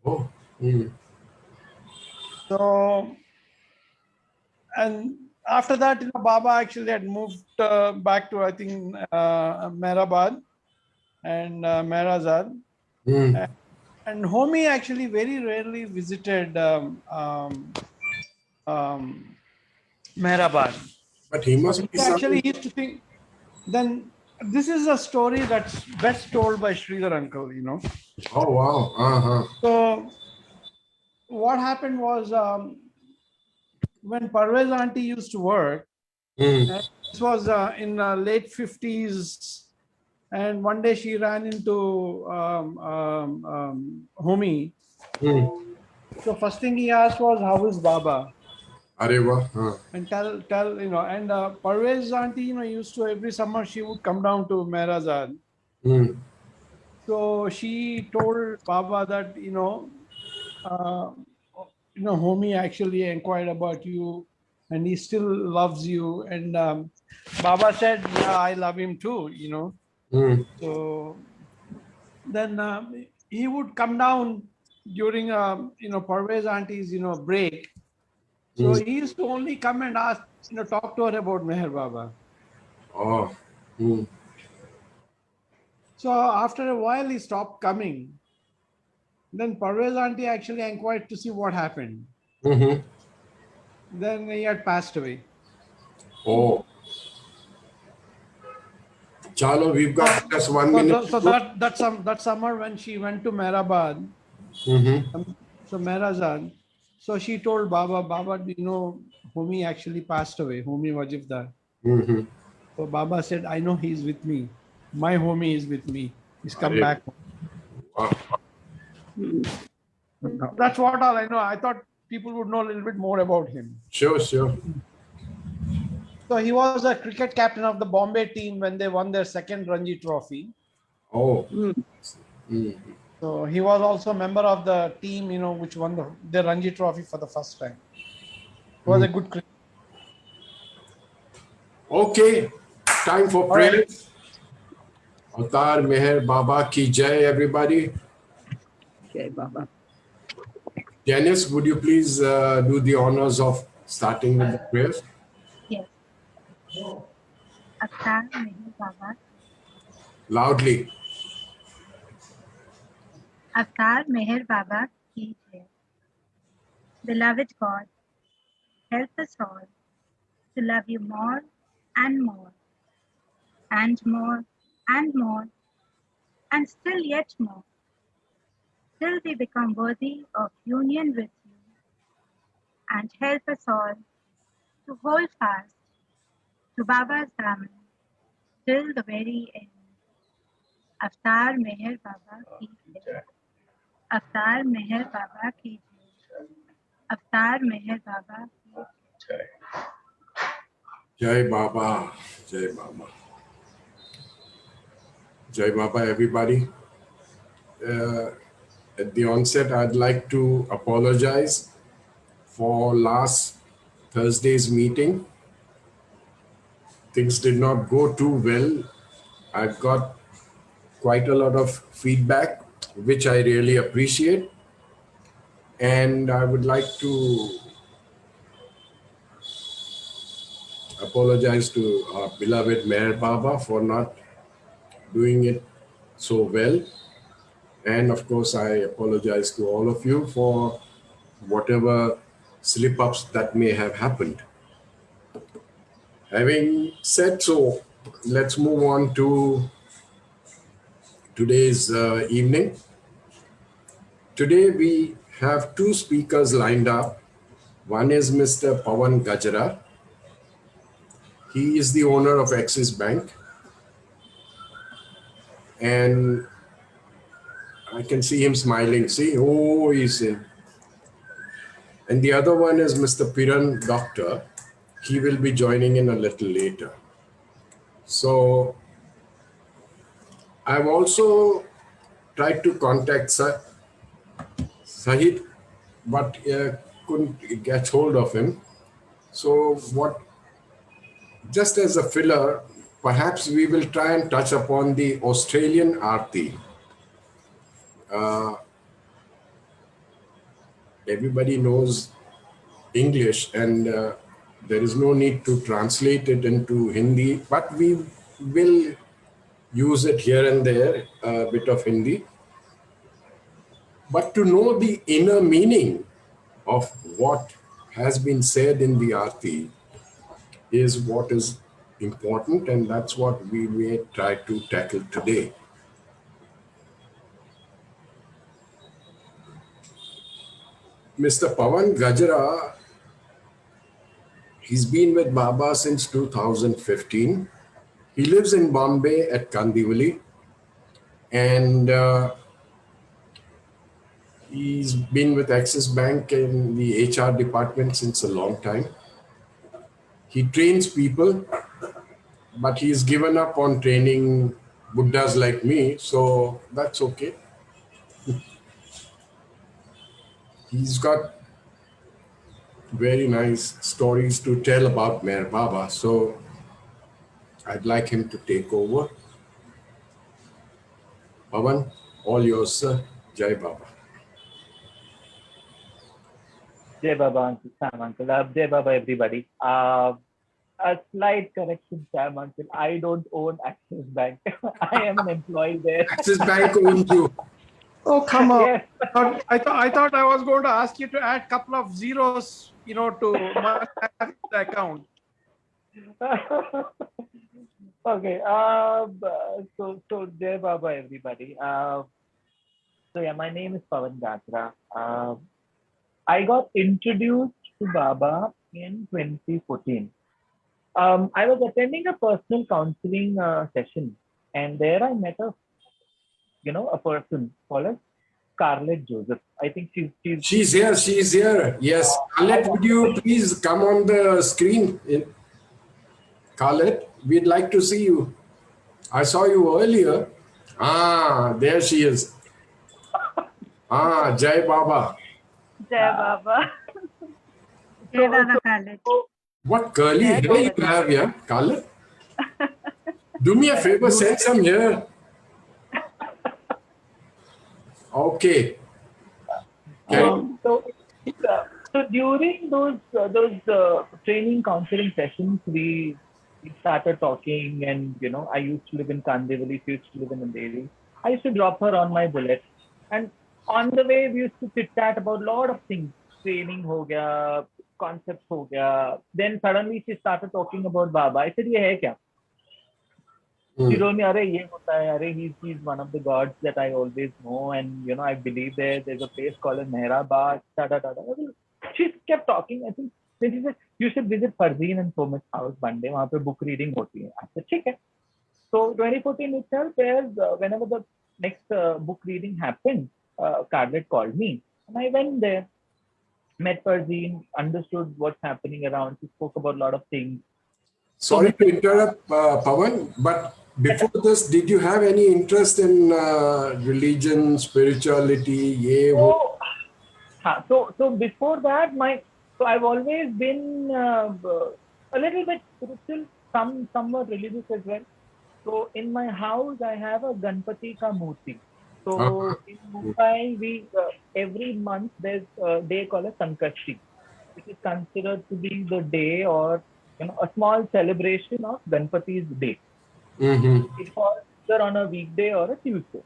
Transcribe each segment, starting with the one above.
Oh. Mm. So, and after that, Baba actually had moved back to, I think, Mehrabad and Mehrazad. Mm. And Homi actually very rarely visited Mehrabad. But he So must he be actually some. used to think, then this is a story that's best told by Sridhar uncle. Oh, wow. Uh-huh. So what happened was, when Parvez auntie used to work, Mm. and this was in late 50s, and one day she ran into Homi. Mm. So first thing he asked was, how is Baba? Areva. Huh. And tell and Parvez auntie, used to, every summer she would come down to Mehrazad. Mm. So she told Baba that, uh, Homi actually inquired about you, and he still loves you. And Baba said, yeah, I love him too. Mm. So then he would come down during, Parvez auntie's, break. So Mm. he used to only come and ask, talk to her about Meher Baba. Oh. Mm. So after a while, he stopped coming. Then Parvez auntie actually inquired to see what happened. Mm-hmm. Then he had passed away. Oh. Chalo, we've got So, just 1 minute so, to so go. that summer when she went to Mehrabad, Mm-hmm. so Mehrazad, so she told Baba, Homi actually passed away, Homi Wajifdar. Mm-hmm. So Baba said, I know he's with me. My Homi is with me. He's come Areva. back. Wow. That's what all I know. I thought people would know a little bit more about him. Sure, sure. So he was a cricket captain of the Bombay team when they won their second Ranji trophy. Oh. Mm. So he was also a member of the team, which won the Ranji trophy for the first time. He was Mm. a good cricket. Okay. Time for All right. prayers. Avtar Meher Baba ki jai, everybody. Jai Baba. Janice, would you please do the honors of starting with the prayers? Yes. Avtar Meher Baba. Loudly. Avtar Meher Baba ki jai. Beloved God, help us all to love you more and more and more and more and still yet more, till we become worthy of union with you, and help us all to hold fast to Baba's Daman till the very end. Avtar Meher Baba ki jai. Avtar Meher Baba ki jai. Avtar Meher Baba ki jai. Jai Baba. Jai Baba. Jai Baba, everybody. At the onset, I'd like to apologize for last Thursday's meeting. Things did not go too well. I've got quite a lot of feedback, which I really appreciate. And I would like to apologize to our beloved Mayor Baba for not doing it so well. And of course, I apologize to all of you for whatever slip ups that may have happened. Having said so, let's move on to today's evening. Today, we have two speakers lined up. One is Mr. Pawan Gajra. He is the owner of Axis Bank. And I can see him smiling. See, oh, he's in. And the other one is Mr. Piran, doctor. He will be joining in a little later. So I've also tried to contact Sahid, but couldn't get hold of him. So what? Just as a filler, perhaps we will try and touch upon the Australian Aarti. everybody knows English, and there is no need to translate it into Hindi, but we will use it here and there, a bit of Hindi. But to know the inner meaning of what has been said in the Aarti is what is important, and that's what we may try to tackle today. Mr. Pawan Gajra, he's been with Baba since 2015. He lives in Bombay at Kandivali, and he's been with Axis Bank in the HR department since a long time. He trains people, but he's given up on training Buddhas like me, so that's okay. He's got very nice stories to tell about Meher Baba, so I'd like him to take over. Pawan, all yours, sir. Jai Baba. Jai Baba, Uncle Sam, Uncle. Jai Baba, everybody. A slight correction, Sam, Uncle. I don't own Axis Bank. I am an employee there. Axis Bank owns you. Oh, come on. Yes. I thought I was going to ask you to add a couple of zeros, to my account. Okay. So Jai Baba, everybody. So yeah, my name is Pawan Gajra. I got introduced to Baba in 2014. I was attending a personal counseling session, and there I met a person called Scarlett Joseph. I think She's here. Yes. Khaled, would you please come on the screen? Khaled, we'd like to see you. I saw you earlier. There she is. Jai Baba. Jai Baba. Jai Baba Khaled. What curly hair you have, yeah, Khaled? Do me a favor, send some here. Okay. So during those training counseling sessions, we started talking, and I used to live in Kandivali, she used to live in Andheri. I used to drop her on my bullet, and on the way we used to chit chat about a lot of things. Training ho gaya, concepts ho gaya. Then suddenly she started talking about Baba. I said, "Ye hai kya?" She told me, "Arey, ye hota hai. Arey, he's one of the gods that I always know, and I believe there's a place called Mehrabad." She kept talking. I think then she said, "You should visit Farzeen and Somit's house one day. वहाँ पे book reading होती है." I said, "ठीक है." So 2014 itself, whenever the next book reading happened, Scarlett called me, and I went there, met Farzeen, understood what's happening around. She spoke about a lot of things. Sorry to interrupt, Pawan, but before this, did you have any interest in religion, spirituality? So before that, I've always been a little bit spiritual, somewhat religious as well. So in my house, I have a Ganpati ka murti. So in Mumbai, we every month there's a day called a Sankashti, which is considered to be the day or a small celebration of Ganpati's day. It falls either on a weekday or a Tuesday.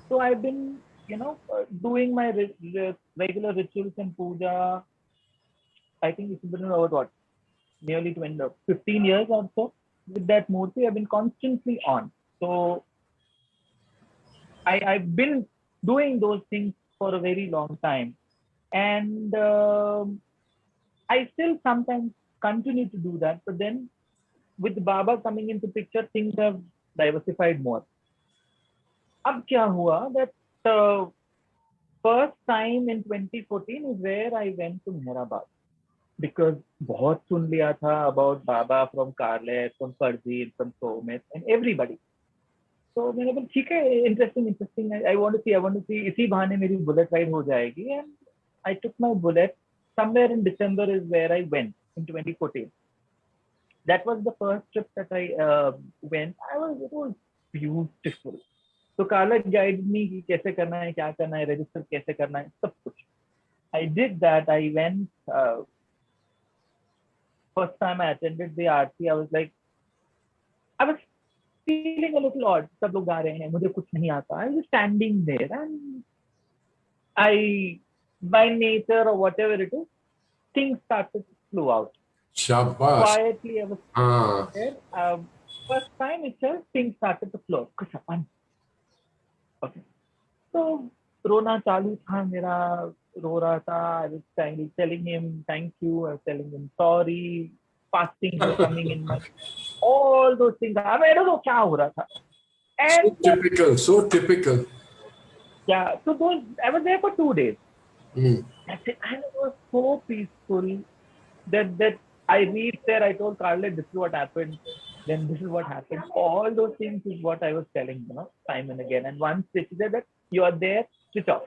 So I've been doing my regular rituals and puja. I think it's been about nearly 15 years or so. With that murti, I've been constantly on. So I've been doing those things for a very long time. And I still sometimes continue to do that. But then with Baba coming into picture, things have diversified more. Ab kya hua that first time in 2014 is where I went to Mehrabad, because बहुत सुन लिया था about Baba from Scarlett, from Farzeen, from Somit, and everybody. So मैंने बोला ठीक है, interesting. I want to see. इसी बहाने मेरी bullet ride हो जाएगी, and I took my bullet. Somewhere in December is where I went in 2014. That was the first trip that I went. It was beautiful. So Scarlett guided me कि कैसे करना है, क्या करना है, register कैसे करना है, सब कुछ. I did that. I went, first time I attended the RC, I was like, I was feeling a little odd. सब लोग गा रहे हैं, मुझे कुछ नहीं आता. I was standing there and I, by nature or whatever it is, things started to flow out. Shabash. Quietly, I was Ah. there. First time itself, things started to flow. Kusapan. Okay. So, रोना चालू था मेरा, रो रहा था. I was telling him thank you. I was telling him sorry. Fasting was coming in my, all those things. I mean, I don't know क्या हो रहा था. So And typical, so typical. yeah, so those, I was there for 2 days. Mm. That's it. And it was so peaceful that I reached there. I told Carlet, this is what happened. Then this is what happened. All those things is what I was telling, time and again. And once they said that you are there, switch off.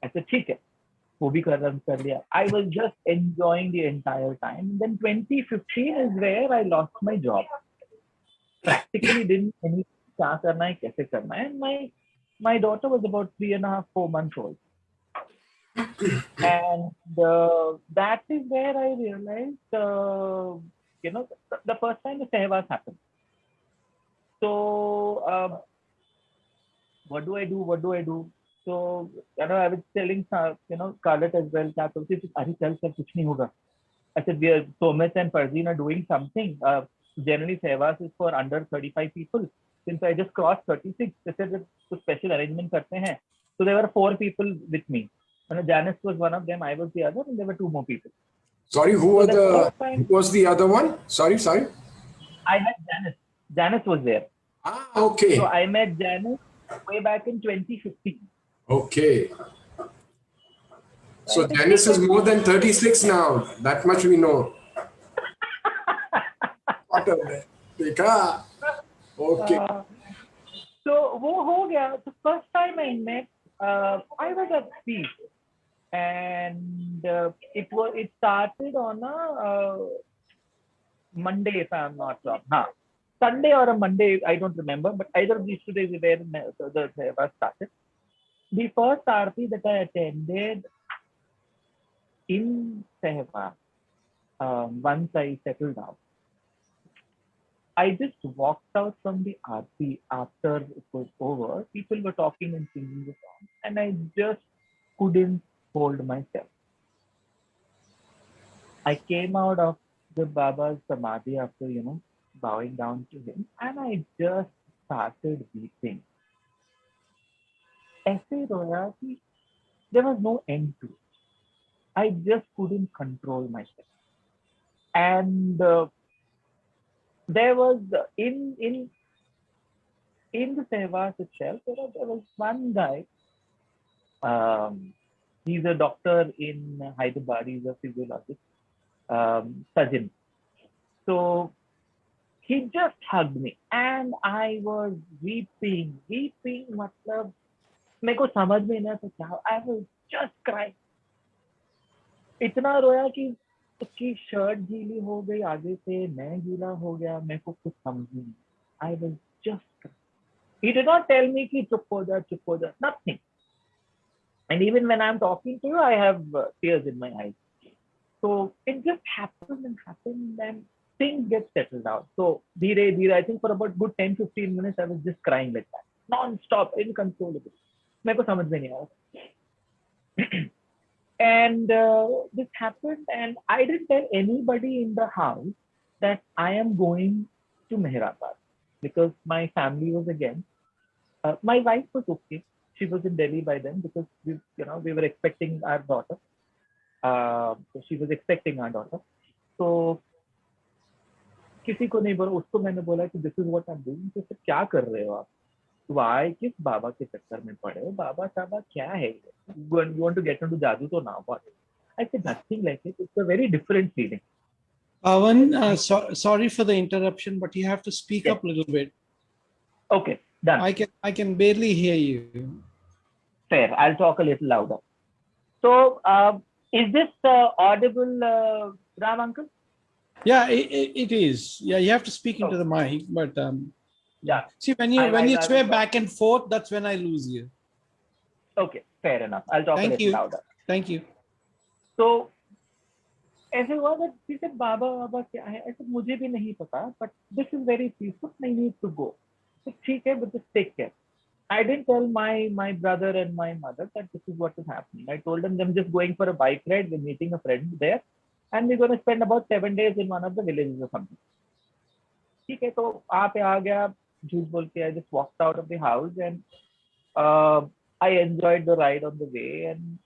I said, ठीक है, वो भी कर लिया. I was just enjoying the entire time. Then 2015 is where I lost my job. Practically didn't any क्या करना है, कैसे करना है. And my daughter was about 3.5, 4 months old. And that is where I realized, the first time the Sehwas happened. So, what do I do? So, I was telling, Scarlett as well, kuch nahi hoga. I said, Somesh and Farzeen are doing something. Generally, Sehwas is for under 35 people. Since I just crossed 36, they said that special arrangement karte hain. So there were 4 people with me. Janice was one of them, I was the other, and there were 2 more people. Sorry, who was the other one? Sorry. I had Janice. Janice was there. Ah, okay. So I met Janice way back in 2015. Okay. So Janice is more than 36 now. That much we know. What a देखा? Okay. So वो हो गया. The first time I met, I was at peace. And it started on a Monday, if I'm not wrong. Sunday or a Monday, I don't remember, but either of these 2 days where the Seva started. The first Aarti that I attended in Seva, once I settled down, I just walked out from the Aarti after it was over. People were talking and singing the song, and I just couldn't hold myself. I came out of the Baba's Samadhi after, bowing down to him, and I just started weeping. ऐसे रोया कि there was no end to it. I just couldn't control myself. And there was, in the Sehwas itself, there was one guy, he's a doctor in Hyderabad, he's a physiologist, Sajin. So he just hugged me and I was weeping, matlab, मेरे को समझ में ना तो क्या, I was just crying. इतना रोया कि उसकी शर्ट गीली हो गई आगे से, मैं गीला हो गया, मेरे को कुछ समझ नहीं. I was just crying. He did not tell me कि चुप हो जा, nothing. And even when I'm talking to you, I have tears in my eyes. So it just happened and things get settled out. So धीरे, I think for about good 10-15 minutes, I was just crying like that. Non-stop, inconsolable. मेरे को समझ में नहीं आया. And this happened and I didn't tell anybody in the house that I am going to Meherabad because my family was against. My wife was okay. She was in Delhi by then because we were expecting our daughter. So she was expecting our daughter. So किसी को नहीं बोला, उसको मैंने बोला कि this is what I'm doing. तो क्या कर रहे हो आप? Why किस बाबा के चक्कर में पड़े हो? बाबा साबा क्या है? You want to get into जादू तो ना what? I said nothing like it. It's a very different feeling. Pawan, sorry for the interruption, but you have to speak up a little bit. Okay, done. I can barely hear you. Fair. I'll talk a little louder. So, is this audible, Ram uncle? Yeah, it is. Yeah, you have to speak into the mic, but yeah. See, when you sway back and forth, that's when I lose you. Okay, fair enough. I'll talk a little louder. Thank you. So ऐसे हुआ that she said बाबा बाबा क्या है? I said मुझे भी नहीं पता, but this is very peaceful. I need to go. So ठीक है, but just take care. I didn't tell my brother and my mother that this is what is happening. I told them I'm just going for a bike ride. We're meeting a friend there, and we're going to spend about 7 days in one of the villages or something. ठीक है, तो आप आ गया झूठ बोल के. I just walked out of the house and I enjoyed the ride on the way, and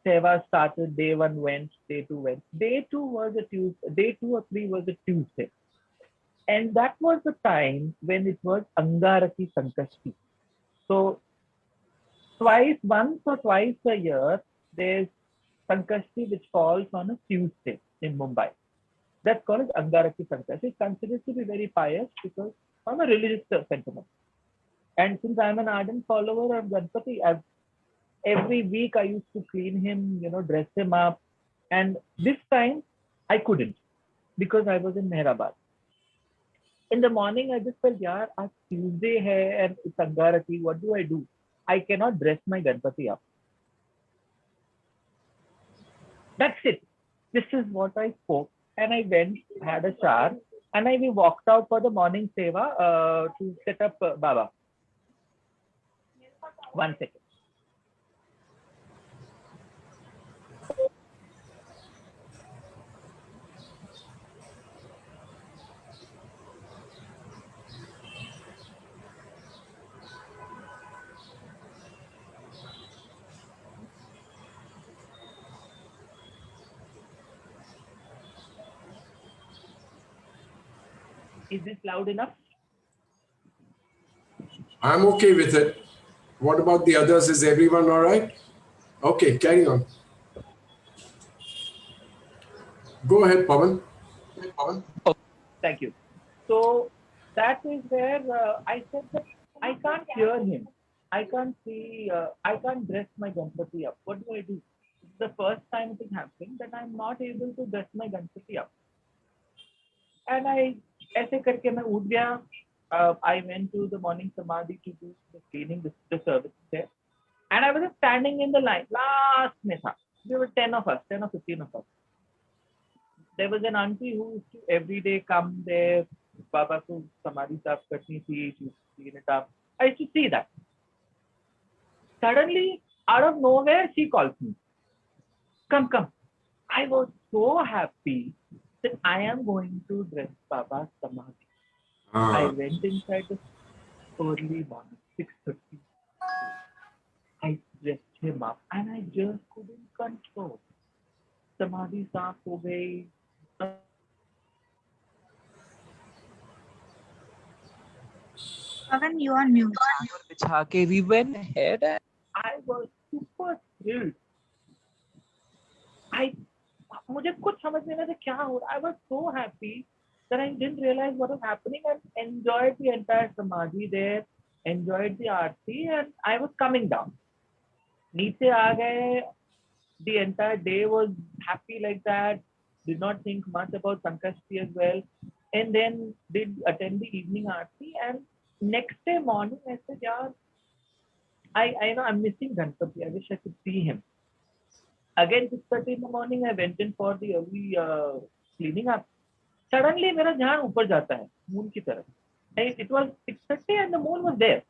Seva started. Day 1 went, day 2 went. Day 2 was a Tuesday. Day 2 or 3 was a Tuesday, and that was the time when it was Angaraki Sankashti. So once or twice a year, there's Sankashti which falls on a Tuesday in Mumbai. That's called as Angaraki Sankashti. It's considered to be very pious because from a religious sentiment. And since I'm an ardent follower of Ganpati, every week I used to clean him, dress him up. And this time I couldn't because I was in Mehrabad. In the morning, I just felt, yaar, it's Tuesday hai and it's Angaraki. What do? I cannot dress my Ganpati up. That's it. This is what I spoke. And I went, had a shower, and we walked out for the morning seva to set up Baba. 1 second. Is this loud enough? I'm okay with it. What about the others? Is everyone all right? Okay, carry on. Go ahead, Pawan. Thank you. So that is where I said that I can't hear him. I can't see, I can't dress my Ganpati up. What do? It's the first time it is happening that I'm not able to dress my Ganpati up. And ऐसे करके मैं उठ गया. I went to the morning samadhi to do the cleaning, the service there. And I was just standing in the line. Last में था. There were 10 of us, 10 or 15 of us. There was an auntie who used to every day come there. Babaful samadhi saaf karni thi. She used to clean it up. I used to see that. Suddenly, out of nowhere, she calls me. Come. I was so happy that I am going to dress Baba's samadhi. I went inside the early morning, 6:30. I dressed him up and I just couldn't control. Samadhi saaf ho gayi. Pawan, you on mute. We went ahead and I was super thrilled. मुझे कुछ समझ नहीं आया क्या हो रहा. I was so happy that I didn't realize what was happening and enjoyed the entire samadhi there, enjoyed the aarti, and I was coming down. नीचे आ गए. The entire day was happy like that. Did not think much about Sankashti as well, and then did attend the evening aarti. And next day morning, I said, "Yeah, I know I'm missing Ganpati. I wish I could see him." Again, 6:30 in the morning, I went in for the early cleaning up. Suddenly, मेरा ध्यान ऊपर जाता है moon की तरफ. It was 6:30 and the moon was there.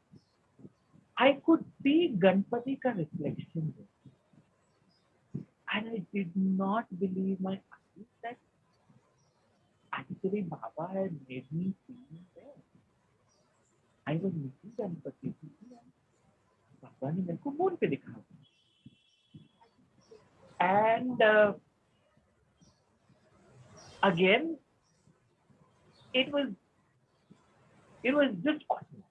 I could see Ganpati का reflection there. And I did not believe my eyes that actually Baba had made me see him there. I was meeting Ganpati and Baba ने मेरे को moon पे दिखा. And again, it was just awesome.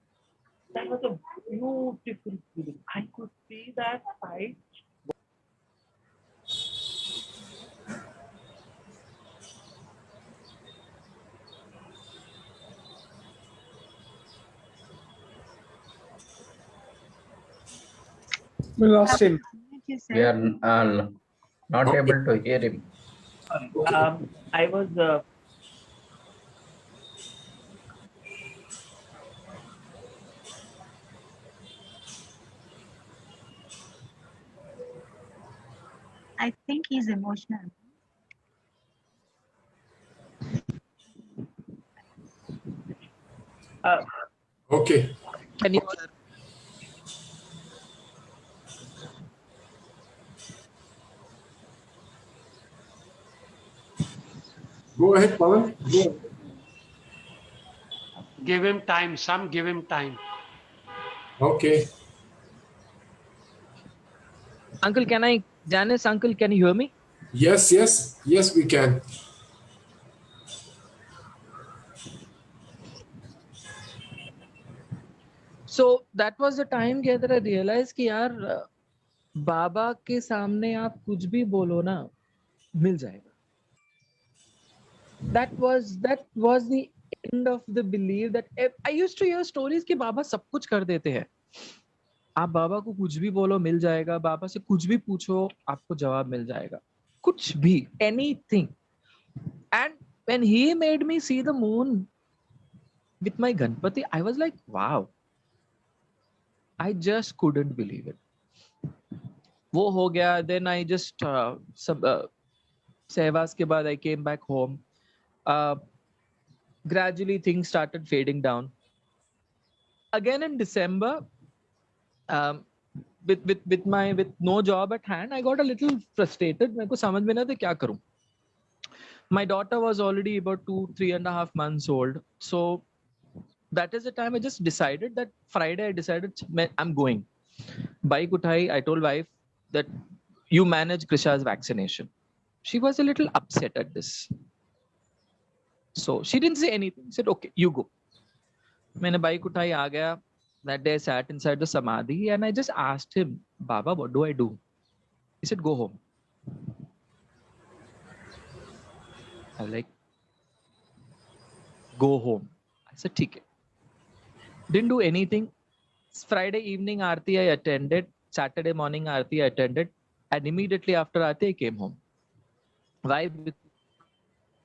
That was a beautiful feeling. I could see that sight. We lost him. You We said. are not Okay. able to hear him. I was I think he's emotional. Okay. Can you? Go ahead, Pawan. Go ahead. Give him time. Some give him time. Okay. Uncle, can I? Janice, uncle, can you hear me? Yes, yes, yes, we can. So that was the time that I realized कि यार बाबा के सामने आप कुछ भी बोलो ना मिल जाएगा. That was the end of the belief that I used to hear stories कि बाबा सब कुछ कर देते हैं. आप बाबा को कुछ भी बोलो मिल जाएगा, बाबा से कुछ भी पूछो आपको जवाब मिल जाएगा, कुछ भी, anything. And when he made me see the moon with my Ganpati, I was like, wow. I just couldn't believe it. वो हो गया. Then I just सहवास के बाद I came back home. Gradually things started fading down. Again in December, with no job at hand, I got a little frustrated. मेरे को समझ में ना था क्या करूं. My daughter was already about 3.5 months old. So that is the time I just decided that Friday I decided I'm going. Bike uthai, I told wife that you manage Krisha's vaccination. She was a little upset at this. So she didn't say anything. She said, okay, you go. मैंने bike उठाई आ गया. That day I sat inside the samadhi and I just asked him, Baba, what do I do? He said, go home. I was like, go home. I said, ठीक है. Didn't do anything. Friday evening Aarti I attended. Saturday morning Aarti I attended. And immediately after Aarti I came home. Why?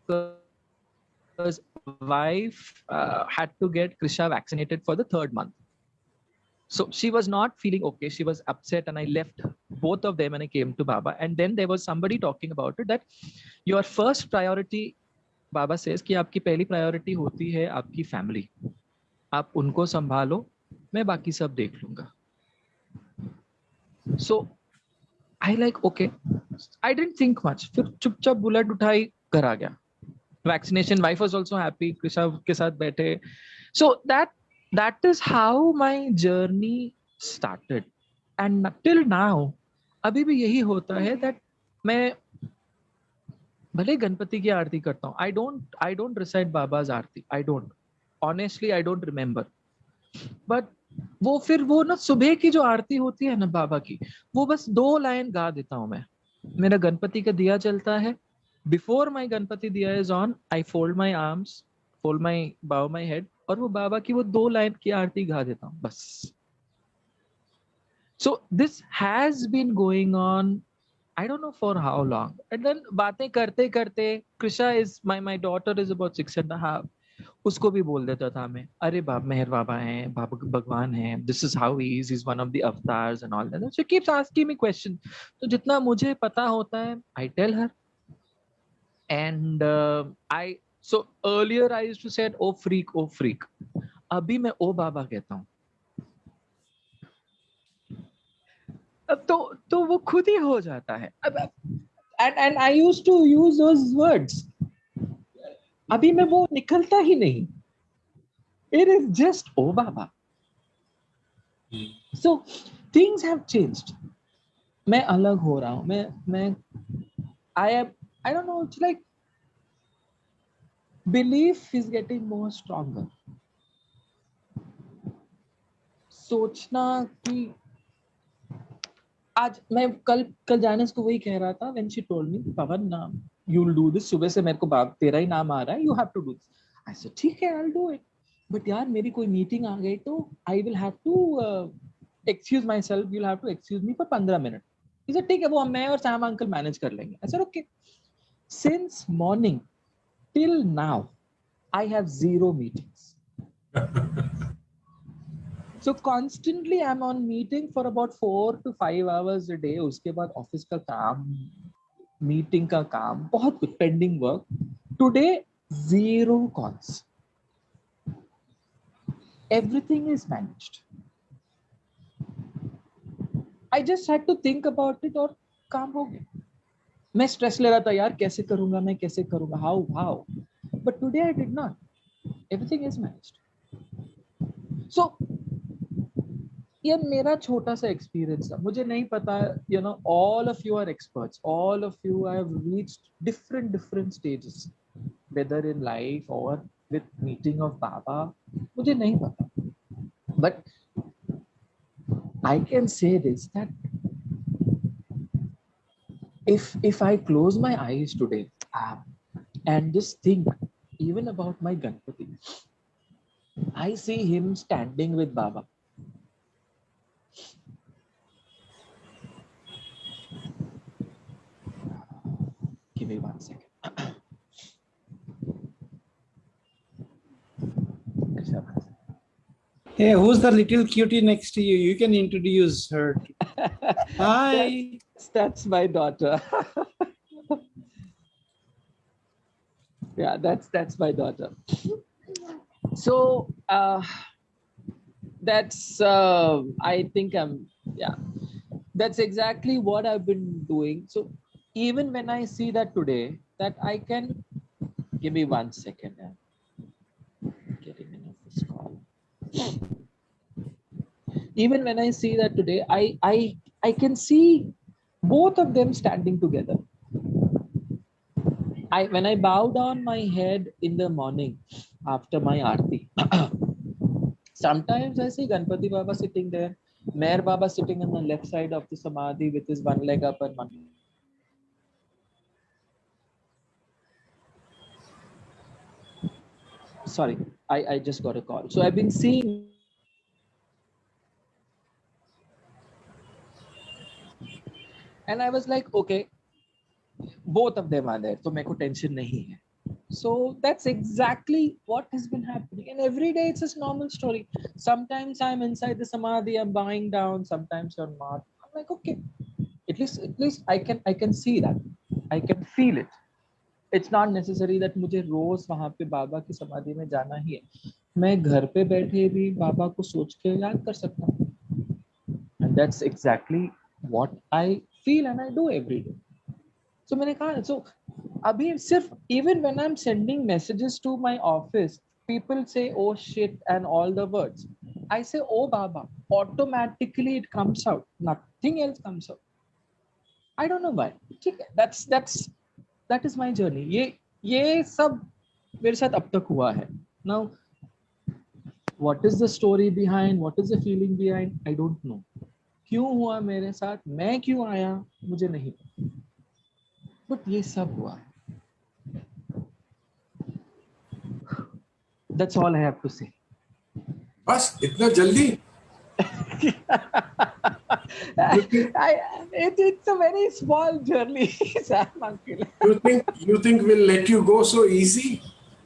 Because wife had to get Krisha vaccinated for the 3rd month. So she was not feeling okay. She was upset and I left both of them and I came to Baba. And then there was somebody talking about it that your first priority, Baba says, कि आपकी पहली priority होती है आपकी family. आप उनको संभालो, मैं बाकी सब देख लूँगा. So I like, okay. I didn't think much. फिर चुपचाप बुलेट उठाई घर आ गया. Vaccination, wife was also happy. Krisha के साथ बैठे. So that is how my journey started. And till now, अभी भी यही होता है that मैं भले गणपति की आरती करता हूँ. I don't recite Baba's Aarti. I don't. Honestly, I don't remember. But वो ना सुबह की जो आरती होती है ना बाबा की, वो बस 2 लाइन गा देता हूँ मैं. मेरा गणपति का दिया चलता है. Before my Ganpati diya is on, I fold my arms, bow my head, और वो बाबा की वो 2 लाइन की आरती गा देता हूँ बस. So this has been going on, I don't know for how long. And then बातें करते करते, Krisha is my daughter is about 6.5. उसको भी बोल देता था मैं, अरे बाबा मेहर बाबा हैं, बाबा भगवान हैं, this is how he is, he's one of the avatars and all that. She keeps asking me questions. तो जितना मुझे पता होता है, I tell her. And so earlier I used to say, oh freak. अभी मैं ओ बाबा कहता हूँ. तो वो खुद ही हो जाता है. And I used to use those words. अभी मैं वो निकलता ही नहीं. It is just oh Baba. So things have changed. मैं अलग हो रहा हूँ. I don't know, it's like belief is getting more stronger. सोचना कि आज मैं कल जाने को वही कह रहा था when she told me, Pawan, you'll do this. सुबह से मेरे को तेरा ही नाम आ रहा है, you have to do this. I said, ठीक है, I'll do it. But यार मेरी कोई मीटिंग आ गई तो I will have to excuse myself. You'll have to excuse me for 15 minutes. He said, ठीक है, वो मैं और Sam uncle manage कर लेंगे. I said, okay. Since morning till now, I have 0 meetings. So constantly I'm on meeting for about 4 to 5 hours a day. उसके बाद office का काम, मीटिंग का काम, बहुत कुछ pending work. Today 0 calls. Everything is managed. I just had to think about it और काम हो गया. मैं स्ट्रेस ले रहा था यार, कैसे करूंगा मैं, कैसे करूंगा, how. But today I did not. Everything is managed. So ये मेरा छोटा सा एक्सपीरियंस था. मुझे नहीं पता, all of you are experts. All of you have reached different stages, whether in life or with meeting of Baba. मुझे नहीं पता. But I can say this, that if I close my eyes today and just think even about my Ganpati, I see him standing with Baba. Give me 1 second. Hey, who's the little cutie next to you? You can introduce her. Hi. That's my daughter. Yeah, that's my daughter. So that's I think that's exactly what I've been doing. So even when I see that today, that I can, give me 1 second. Getting enough this call. Even when I see that today, I can see both of them standing together. When I bow down my head in the morning after my aarti, sometimes I see Ganpati Baba sitting there, Meher Baba sitting on the left side of the Samadhi with his one leg up and one. Sorry, I just got a call. So I've been seeing, and I was like, okay, both of them are there, so मेरे को tension नहीं है. So that's exactly what has been happening. And every day it's a normal story. Sometimes I'm inside the Samadhi, I'm bowing down, sometimes I'm not. I'm like, okay, at least I can see that. I can feel it. It's not necessary that मुझे रोज वहां पे बाबा की समाधि में जाना ही है. मैं घर पे बैठे भी बाबा को सोच के याद कर सकता हूँ. And that's exactly what I feel and I do every day. So मैंने कहा, so अभी सिर्फ even when I'm sending messages to my office, people say oh shit and all the words. I say oh Baba, automatically it comes out. Nothing else comes out. I don't know why. That is my journey. ये सब मेरे साथ अब तक हुआ है. Now, what is the story behind? What is the feeling behind? I don't know. क्यों हुआ मेरे साथ? मैं क्यों आया? मुझे नहीं पता. But ये सब हुआ है. That's all I have to say. बस इतना जल्दी? It's a very small journey, Sam uncle. You think we'll let you go so easy?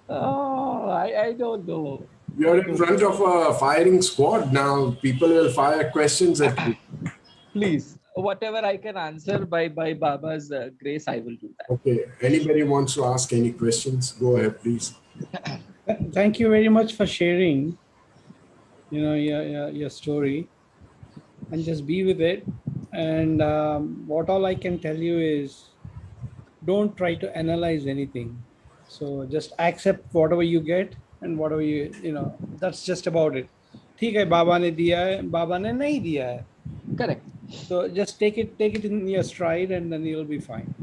Oh, I don't know. You're in front of a firing squad now. People will fire questions at you. Please, whatever I can answer by Baba's grace, I will do that. Okay. Anybody wants to ask any questions? Go ahead, please. Thank you very much for sharing, your story, and just be with it. And what all I can tell you is, don't try to analyze anything. So just accept whatever you get and whatever that's just about it. ठीक है, बाबा ने दिया है, बाबा ने नहीं दिया है. Correct. So just take it in your stride, and then you'll be fine.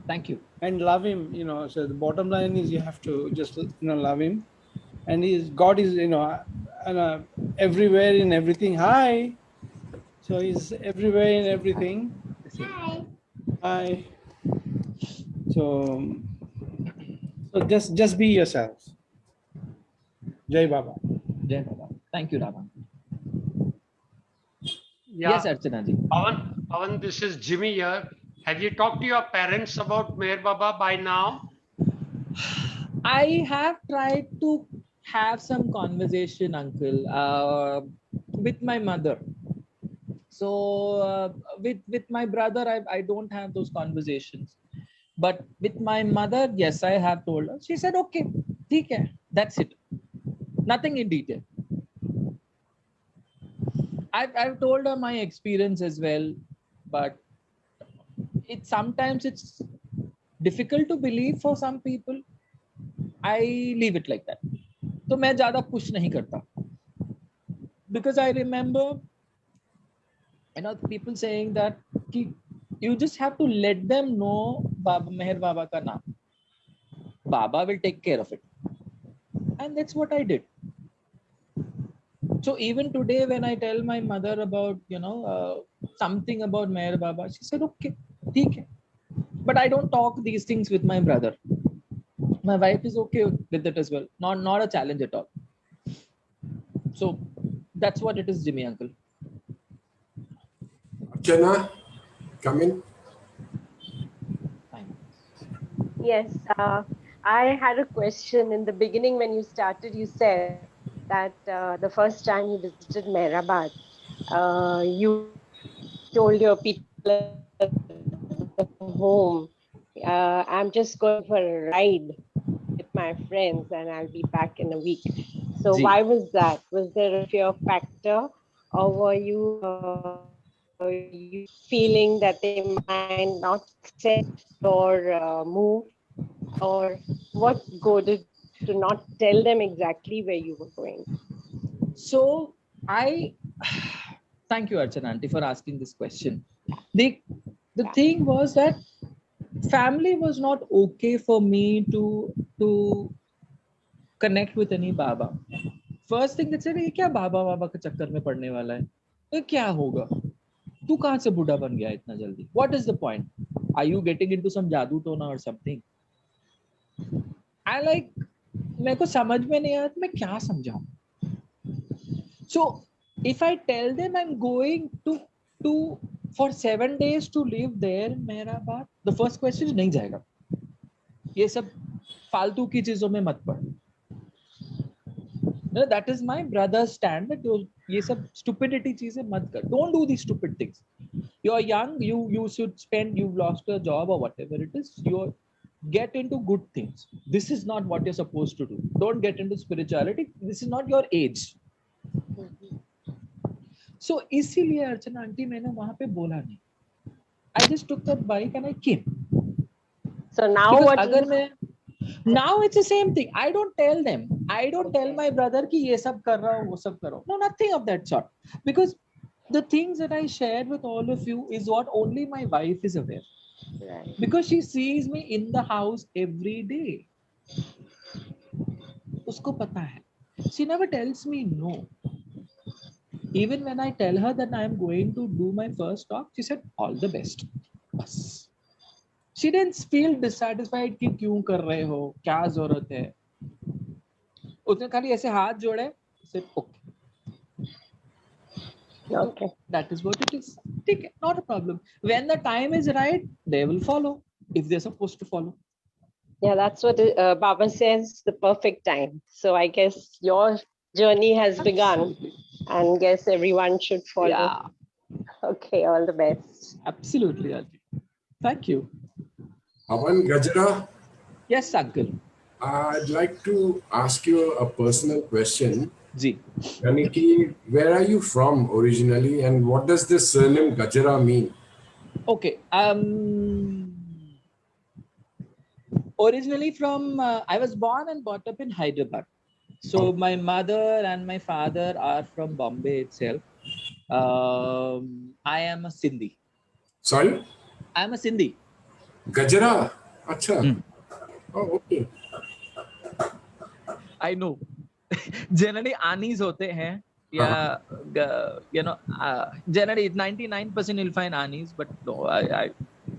Thank you. And love him, so the bottom line is you have to just love him, and God is everywhere in everything. Hi. So he's everywhere in everything. Hi. So just be yourself. Jai Baba. Jai Baba. Thank you, Rama. Yeah. Yes, Archana ji. Pawan, this is Jimmy here. Have you talked to your parents about Meher Baba by now? I have tried to have some conversation, uncle, with my mother. So with my brother, I don't have those conversations. But with my mother, yes, I have told her. She said, okay, theek hai. That's it. Nothing in detail. I've told her my experience as well, but sometimes it's difficult to believe for some people. I leave it like that. So मैं ज़्यादा push नहीं करता. Because I remember, people saying that you just have to let them know Meher Baba ka naam. Baba will take care of it. And that's what I did. So even today, when I tell my mother about, something about Meher Baba, she said, okay, theek hai. But I don't talk these things with my brother. My wife is okay with it as well. Not a challenge at all. So that's what it is, Jimmy uncle. Archana, come in. Yes, I had a question in the beginning when you started. You said that the first time you visited Mehrabad, you told your people at the home, I'm just going for a ride with my friends and I'll be back in a week. So Ji. why was that? Was there a fear factor, or were you feeling that they might not accept your move, or what goaded to not tell them exactly where you were going? So thank you, Archana aunty, for asking this question. The thing was that family was not okay for me to connect with any Baba. First thing they said, ये क्या बाबा के चक्कर में पड़ने वाला है? ये क्या होगा? तू कहाँ से बूढ़ा बन गया इतना जल्दी? What is the point? Are you getting into some जादू टोना or something? मेरे को समझ में नहीं आया मैं क्या समझाऊं. So if I tell them I'm going to for 7 days to live there, Mehrabad, the first question is नहीं जाएगा. ये सब फालतू की चीजों में मत पड़. No, that is my brother's stand. That ये सब stupidity चीजें मत कर. Don't do these stupid things. You're young. You should spend. You've lost a job or whatever it is. You get into good things. This is not what you're supposed to do. Don't get into spirituality. This is not your age. So इसीलिए अर्चना aunty मैंने वहां पे बोला नहीं. I just took that bike and I came. So now because what? अगर मैं now it's the same thing. I don't tell them. I don't tell my brother कि ये सब कर रहा हूँ वो सब कर रहा हूँ. No, nothing of that sort. Because the things that I shared with all of you is what only my wife is aware. Right. Because she sees me in the house every day. उसको पता है. She never tells me no. Even when I tell her that I am going to do my first talk, she said, all the best. Bas. She didn't feel dissatisfied कि क्यों कर रहे हो, क्या जरूरत है. उसने खाली ऐसे हाथ जोड़े, said okay. Okay. That is what it is. ठीक है, not a problem. When the time is right, they will follow if they're supposed to follow. Yeah, that's what Baba says, the perfect time. So I guess your journey has begun, and guess everyone should follow. Yeah. Okay, all the best. Absolutely, Auntie. Thank you. Pawan, Gajra, Yes, uncle. I'd like to ask you a personal question. Ji. Yaniki, where are you from originally, and what does this surname Gajra mean? Okay. Originally from, I was born and brought up in Hyderabad. So my mother and my father are from Bombay itself. I am a Sindhi. Sorry? I am a Sindhi. Gajra? Acha. Oh, okay. I know. Generally, anis hote hain. Yeah, generally 99% you'll find anis, but no,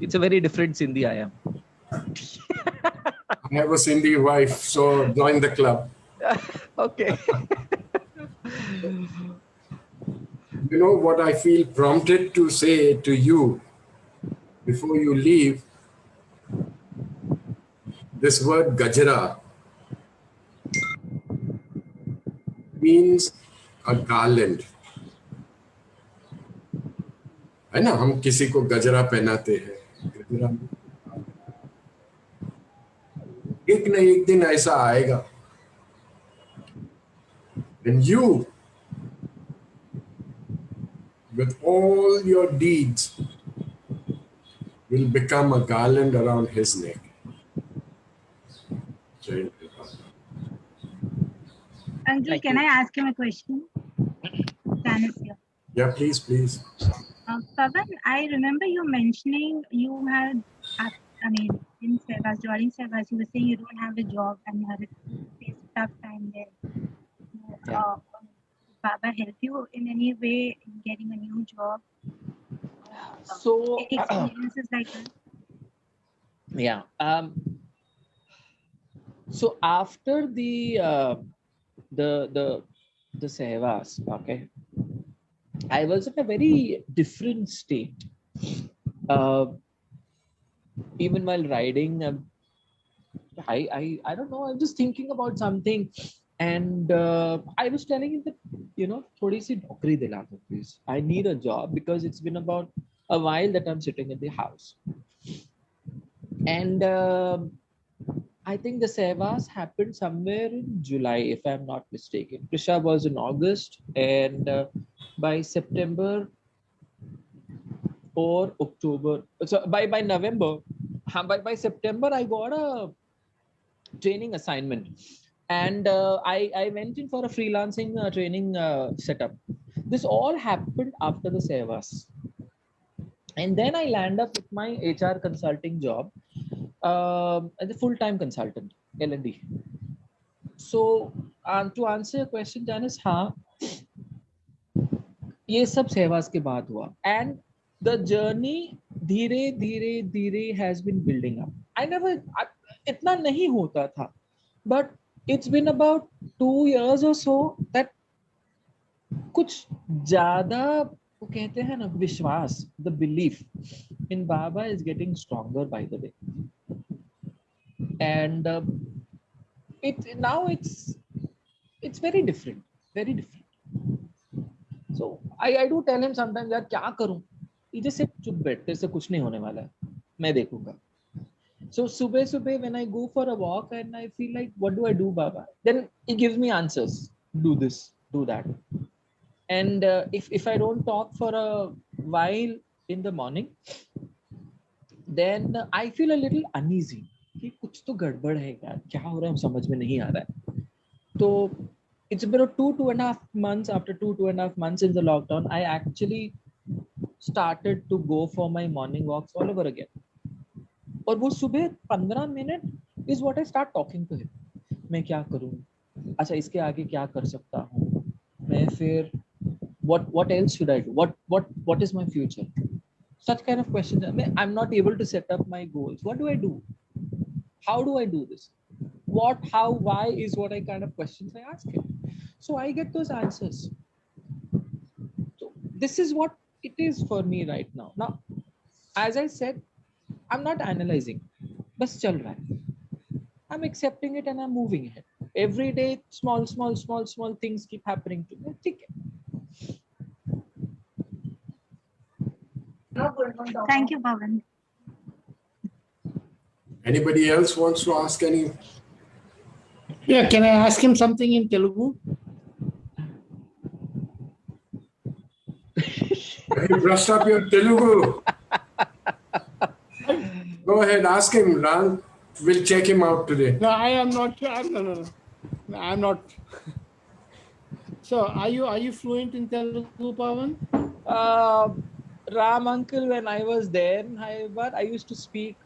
it's a very different Sindhi I am. I have a Sindhi wife, so join the club. Okay. You know what I feel prompted to say to you before you leave? This word Gajra. means a garland. है ना, हम किसी को गजरा पहनाते हैं, गजरा एक न एक दिन ऐसा आएगा when you with all your deeds will become a garland around his neck. Uncle, can I ask him a question? Janice here. Yeah, please, please. Pawan, I remember you mentioning you had, in Sevas, during Sevas, you were saying you don't have a job and you had to face a tough time there. Yeah. Baba help you in any way in getting a new job? So Any experiences like that? yeah. So after the Sehvas, okay, I was in a very different state. Even while riding, I don't know. I'm just thinking about something, and I was telling him that, you know, थोड़ी सी नौकरी दिला दो please. I need a job because it's been about a while that I'm sitting in the house, and I think the Sehvas happened somewhere in July, if I'm not mistaken. Krisha was in August, and by September or October, so by November, by September, I got a training assignment, and I went in for a freelancing training setup. This all happened after the Sehvas, and then I land up with my HR consulting job as a full-time consultant, L&D. So to answer your question, Janice, हाँ, ये सब Sehvas के बाद हुआ, and the journey धीरे has been building up. इतना नहीं होता था, but it's been about 2 years or so that कुछ ज़्यादा वो कहते हैं ना विश्वास, the belief in Baba is getting stronger by the way, and it's very different, very different. So I do tell him sometimes यार क्या करूं, he just said चुप बैठ, तेरे से कुछ नहीं होने वाला है, मैं देखूंगा. So सुबह when I go for a walk and I feel like what do I do Baba, then he gives me answers, do this, do that. And if I don't talk for a while in the morning, then I feel a little uneasy कि कुछ तो गड़बड़ है यार, क्या हो रहा है समझ में नहीं आ रहा है. तो it's been 2.5 months. After 2.5 months in the lockdown, I actually started to go for my morning walks all over again. और वो सुबह 15 minute is what I start talking to him. मैं क्या करूं, अच्छा इसके आगे क्या कर सकता हूं मैं, फिर what else should I do, what is my future, such kind of questions. I'm not able to set up my goals. What do I do, how do I do this, what, how, why is what I kind of questions I ask him. So I get those answers. So this is what it is for me right now. Now, as I said, I'm not analyzing, बस चल रहा है. I'm accepting it and I'm moving ahead. Every day, small things keep happening to me. ठीक है. Thank you, Pawan. Anybody else wants to ask any? Yeah, can I ask him something in Telugu? Have you brushed up your Telugu? Go ahead, ask him, Ran. We'll check him out today. No, I am not. No, I'm not. So, are you fluent in Telugu, Pawan? Ram uncle, when I was there in Hyderabad, I used to speak.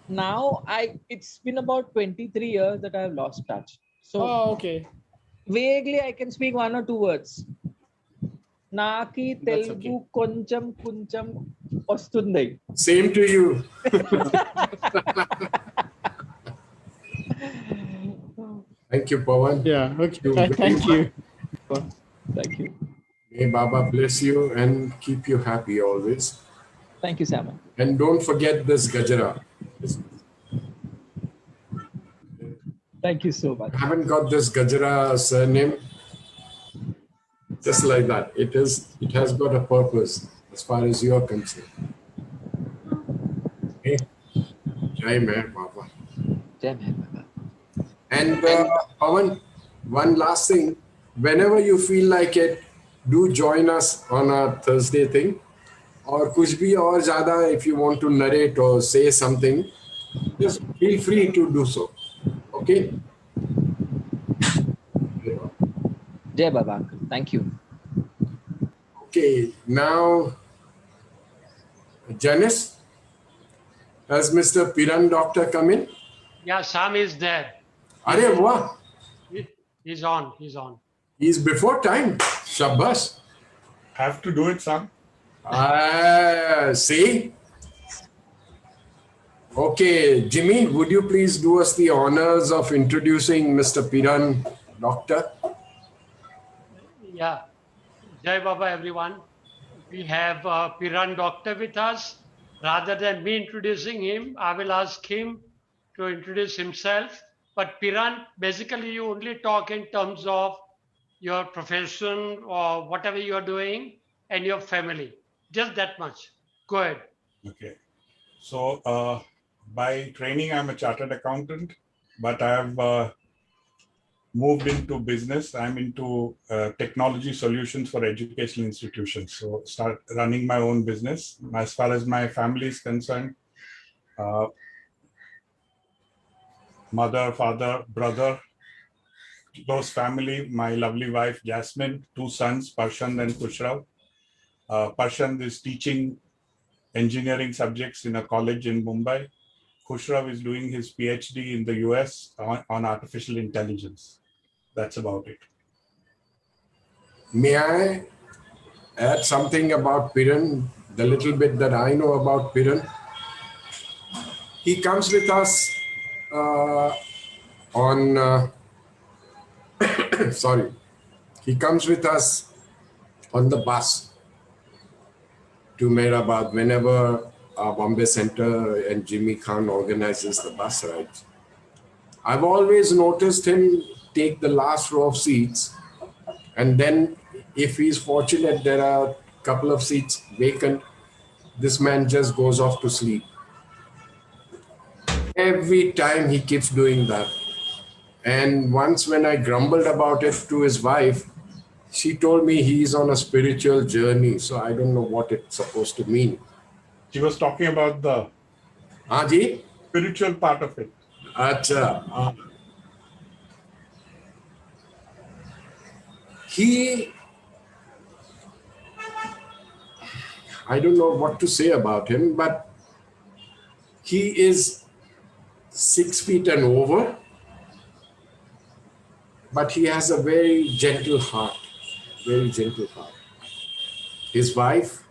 Now it's been about 23 years that I have lost touch. So okay. Vaguely I can speak 1 or 2 words. Naki Telugu koncham ostundi. Same to you. Thank you, Pawan. Yeah, okay. Thank you. Thank you. May Baba bless you and keep you happy always. Thank you, Sam. And don't forget this Gajra. Thank you so much. I haven't got this Gajra surname. Just like that. It has got a purpose as far as you're concerned. Okay? Jai Meher Baba. Jai Meher Baba. And Pawan, one last thing. Whenever you feel like it, do join us on our Thursday thing. Or kuch bhi aur zyada, if you want to narrate or say something, just feel free to do so. Okay? Jai Baba. Thank you. Okay, now, Janice, has Mr. Piran doctor come in? Yeah, Sam is there. Arey wah, He's on. He's on. he's before time. Shabbas. Have to do it, Sam. See? Okay, Jimmy, would you please do us the honors of introducing Mr. Piran doctor? Yeah. Jai Baba, everyone. We have Piran doctor with us. Rather than me introducing him, I will ask him to introduce himself. But Piran, basically, you only talk in terms of your profession or whatever you are doing and your family. Just that much. Go ahead. Okay. So by training, I'm a chartered accountant, but I have moved into business. I'm into technology solutions for educational institutions. So start running my own business. As far as my family is concerned, mother, father, brother, close family, my lovely wife, Jasmine, 2 sons, Parshand and Kushrav. Parshand is teaching engineering subjects in a college in Mumbai. Kushrav is doing his PhD in the US on artificial intelligence. That's about it. May I add something about Piran, the little bit that I know about Piran? He comes with us sorry, he comes with us on the bus to Mehrabad whenever Bombay Center and Jimmy Khan organizes the bus rides. I've always noticed him take the last row of seats, and then if he's fortunate, there are a couple of seats vacant, this man just goes off to sleep. Every time he keeps doing that. And once when I grumbled about it to his wife, she told me he's on a spiritual journey. So I don't know what it's supposed to mean. She was talking about the Ji? spiritual part of it. Acha. He, I don't know what to say about him, but he is 6 feet and over, but he has a very gentle heart, very gentle heart. His wife,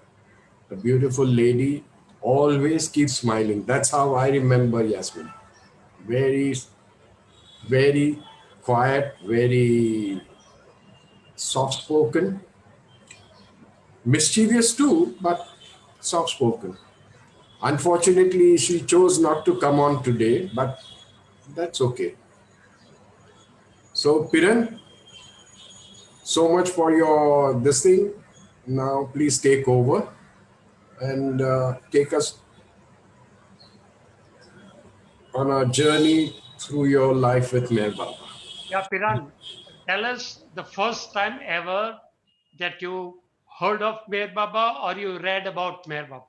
a beautiful lady, always keeps smiling. That's how I remember Yasmin. Very, very quiet, very soft-spoken, mischievous too, but soft-spoken. Unfortunately, she chose not to come on today, but that's okay. So, Piran, so much for your this thing. Now, please take over and take us on a journey through your life with Meher Baba. Yeah, Piran, tell us the first time ever that you heard of Meher Baba or you read about Meher Baba.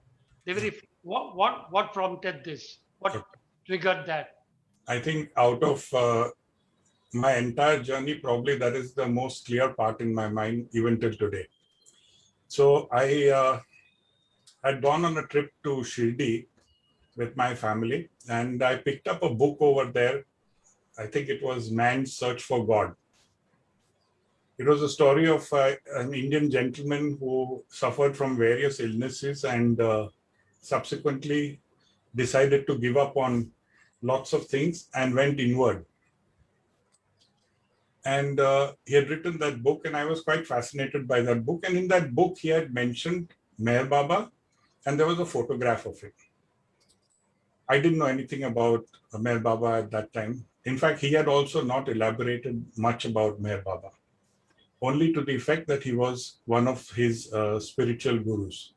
What prompted this? What triggered that? I think out of my entire journey, probably that is the most clear part in my mind, even till today. So I had gone on a trip to Shirdi with my family, and I picked up a book over there. I think it was Man's Search for God. It was a story of an Indian gentleman who suffered from various illnesses and subsequently decided to give up on lots of things and went inward. And he had written that book, and I was quite fascinated by that book. And in that book, he had mentioned Meher Baba, and there was a photograph of it. I didn't know anything about Meher Baba at that time. In fact, he had also not elaborated much about Meher Baba. only to the effect that he was one of his spiritual gurus.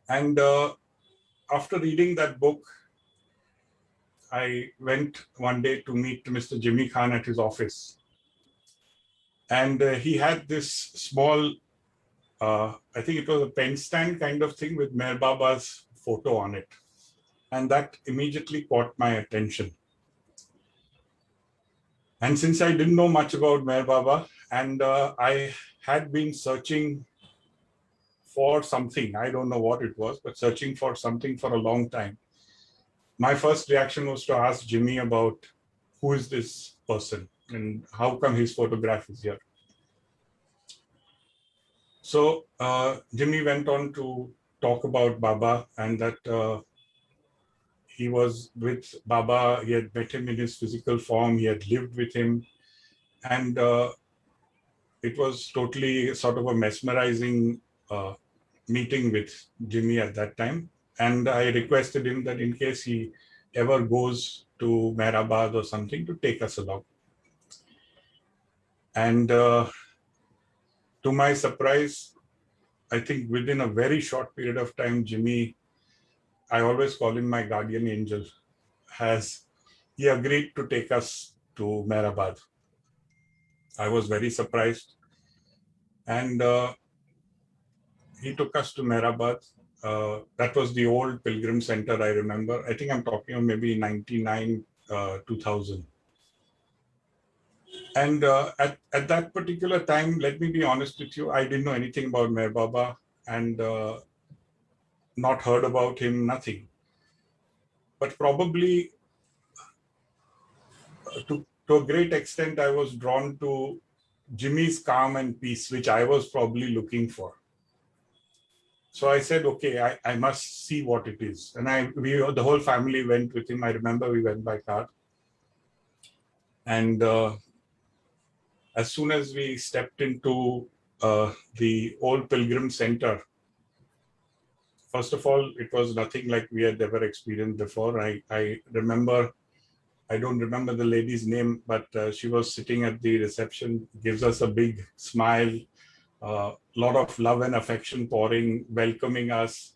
And after reading that book, I went one day to meet Mr. Jimmy Khan at his office. And he had this small, I think it was a pen stand kind of thing with Meher Baba's photo on it. And that immediately caught my attention. And since I didn't know much about Meher Baba, and I had been searching for something, I don't know what it was, but searching for something for a long time, my first reaction was to ask Jimmy about who is this person and how come his photograph is here. So Jimmy went on to talk about Baba and that he was with Baba, he had met him in his physical form, he had lived with him, and it was totally sort of a mesmerizing meeting with Jimmy at that time. And I requested him that in case he ever goes to Mehrabad or something, to take us along. And to my surprise, I think within a very short period of time, Jimmy, I always call him my guardian angel, he agreed to take us to Mehrabad. I was very surprised. And he took us to Mehrabad. That was the old pilgrim center, I remember. I think I'm talking of maybe 99, 2000. And at that particular time, let me be honest with you, I didn't know anything about Meher Baba and not heard about him, nothing. But probably to a great extent, I was drawn to Jimmy's calm and peace, which I was probably looking for. So I said, okay, I must see what it is. And the whole family went with him. I remember we went by car. And as soon as we stepped into the old pilgrim center, first of all, it was nothing like we had ever experienced before. I remember, I don't remember the lady's name, but she was sitting at the reception, gives us a big smile, lot of love and affection pouring, welcoming us,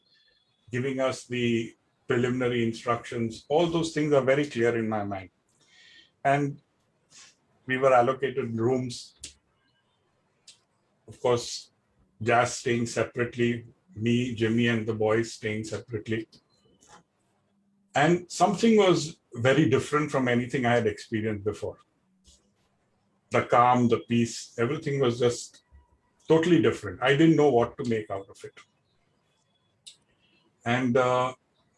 giving us the preliminary instructions. All those things are very clear in my mind. And we were allocated rooms. Of course, Jazz staying separately, me, Jimmy, and the boys staying separately. And something was very different from anything I had experienced before. The calm, the peace, everything was just totally different. I didn't know what to make out of it. And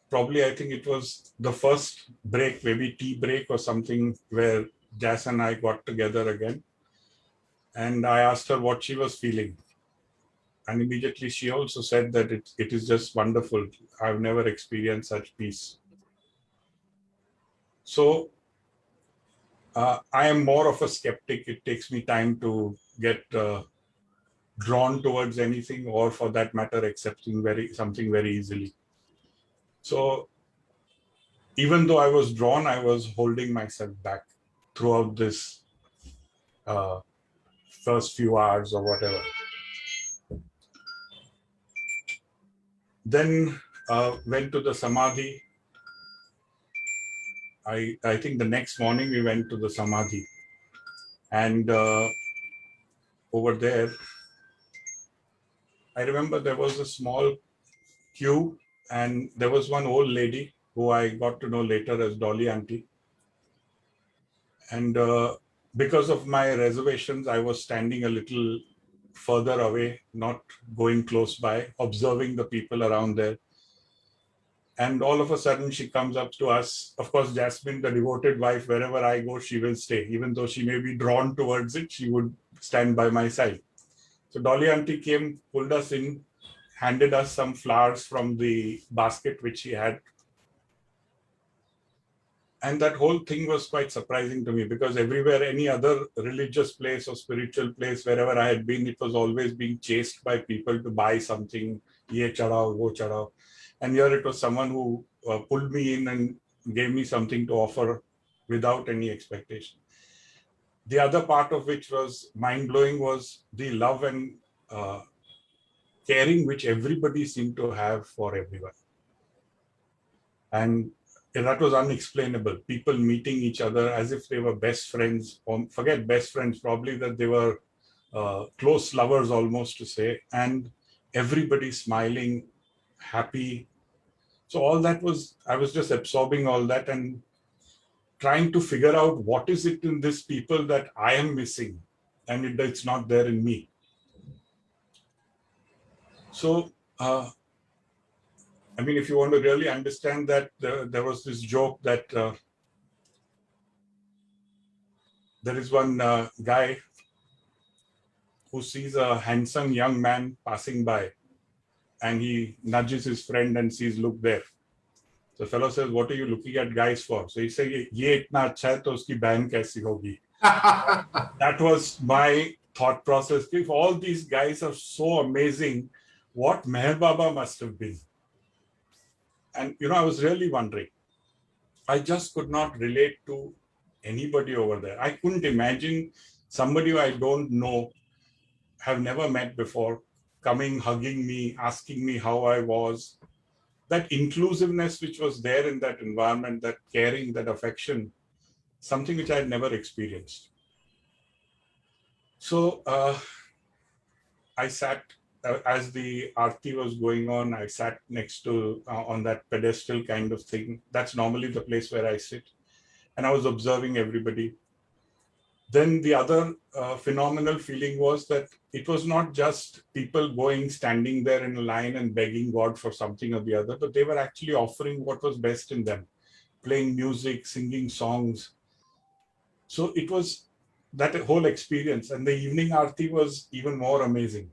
probably I think it was the first break, maybe tea break or something, where Jazz and I got together again. And I asked her what she was feeling. And immediately she also said that it is just wonderful. I've never experienced such peace. So I am more of a skeptic. It takes me time to get drawn towards anything, or for that matter, accepting something very easily. So even though I was drawn, I was holding myself back throughout this first few hours or whatever. Then went to the Samadhi. I think the next morning we went to the Samadhi. And over there, I remember there was a small queue and there was one old lady who I got to know later as Dolly Auntie. And because of my reservations, I was standing a little further away, not going close by, observing the people around there. And all of a sudden she comes up to us. Of course, Jasmine, the devoted wife, wherever I go, she will stay. Even though she may be drawn towards it, she would stand by my side. So Dolly Auntie came, pulled us in, handed us some flowers from the basket which she had. And that whole thing was quite surprising to me, because everywhere, any other religious place or spiritual place, wherever I had been, it was always being chased by people to buy something, ye chadao, wo chadao. And here it was someone who pulled me in and gave me something to offer without any expectation. the other part of which was mind-blowing was the love and caring which everybody seemed to have for everyone. And that was unexplainable. People meeting each other as if they were best friends, or forget best friends, probably that they were close lovers almost to say, and everybody smiling, happy. So all that was, I was just absorbing all that and trying to figure out what is it in these people that I am missing and it's not there in me. So, I mean, if you want to really understand that, there was this joke that there is one guy who sees a handsome young man passing by and he nudges his friend and sees, look there. The fellow says, what are you looking at guys for? So he says, ye itna acha hai to uski bahan kaisi hogi? That was my thought process. If all these guys are so amazing, what Meher Baba must have been. And, you know, I was really wondering. I just could not relate to anybody over there. I couldn't imagine somebody who I don't know, have never met before, coming, hugging me, asking me how I was. That inclusiveness which was there in that environment, that caring, that affection, something which I had never experienced. So I sat, as the Aarti was going on, I sat next to, on that pedestal kind of thing. That's normally the place where I sit. And I was observing everybody. Then the other phenomenal feeling was that it was not just people going, standing there in a line and begging God for something or the other, but they were actually offering what was best in them, playing music, singing songs. So it was that whole experience. And the evening Aarti was even more amazing.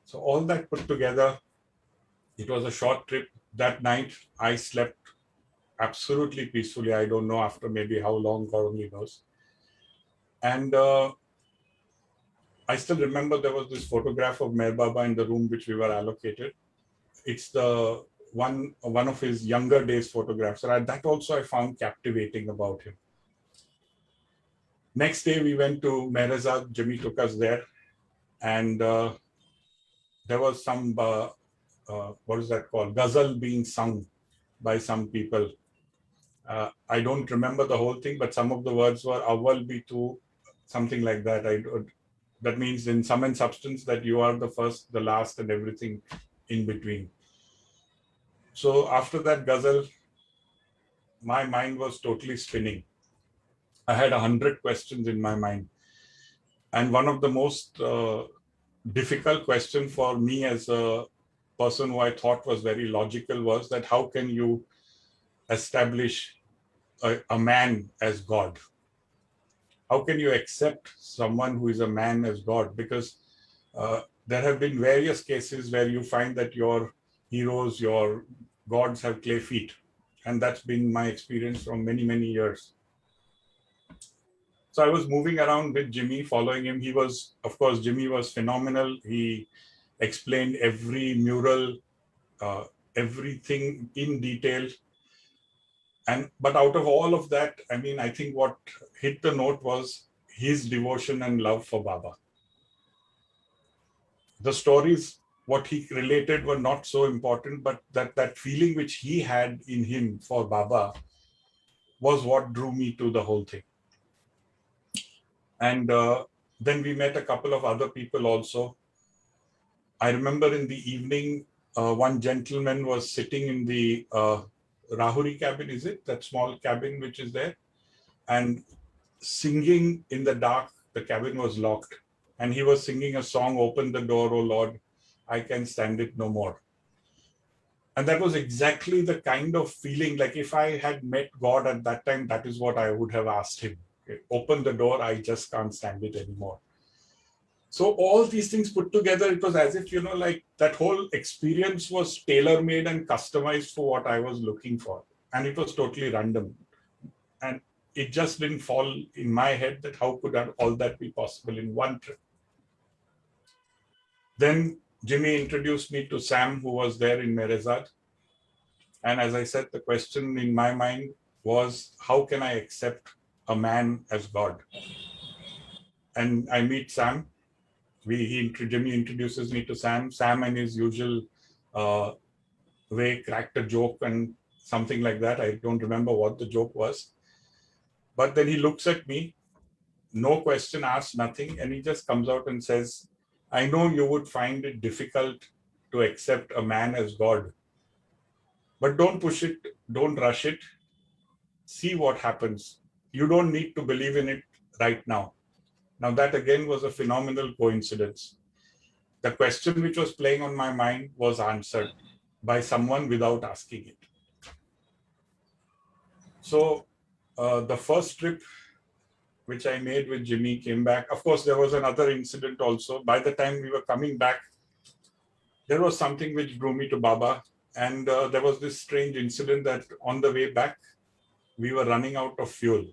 So all that put together, it was a short trip. That night, I slept absolutely peacefully. I don't know after maybe how long, God only knows. And I still remember there was this photograph of Meher Baba in the room which we were allocated. It's the one of his younger days photographs. And that also I found captivating about him. Next day, we went to Mehrezad. Jimmy took us there. And there was some, what is that called? Ghazal being sung by some people. I don't remember the whole thing, but some of the words were awal bhi tu, something like that. That means in sum and substance that you are the first, the last, and everything in between. So after that ghazal, my mind was totally spinning. I had 100 questions in my mind. And one of the most difficult question for me as a person who I thought was very logical was that how can you establish a man as God? How can you accept someone who is a man as God? Because there have been various cases where you find that your heroes, your gods have clay feet. And that's been my experience from many, many years. So I was moving around with Jimmy, following him. He was, of course, Jimmy was phenomenal. He explained every mural, everything in detail. But out of all of that, I mean, I think what hit the note was his devotion and love for Baba. The stories, what he related were not so important, but that feeling which he had in him for Baba was what drew me to the whole thing. And then we met a couple of other people also. I remember in the evening, one gentleman was sitting in the Rahuri cabin, is it? That small cabin which is there. And singing in the dark, the cabin was locked. And he was singing a song, Open the Door, O Lord, I Can Stand It No More. And that was exactly the kind of feeling, like if I had met God at that time, that is what I would have asked him. Okay, open the door, I just can't stand it anymore. So all these things put together, it was as if, you know, like that whole experience was tailor-made and customized for what I was looking for. And it was totally random. And it just didn't fall in my head that how could all that be possible in one trip. Then Jimmy introduced me to Sam, who was there in Mehrezad. And as I said, the question in my mind was, how can I accept a man as God. And I meet Sam. Jimmy introduces me to Sam. Sam, in his usual way, cracked a joke and something like that. I don't remember what the joke was. But then he looks at me, no question asked, nothing. And he just comes out and says, I know you would find it difficult to accept a man as God, but don't push it, don't rush it. See what happens. You don't need to believe in it right now. Now, that again was a phenomenal coincidence. The question which was playing on my mind was answered by someone without asking it. So the first trip which I made with Jimmy came back. Of course, there was another incident also. By the time we were coming back, there was something which drew me to Baba. And there was this strange incident that on the way back, we were running out of fuel.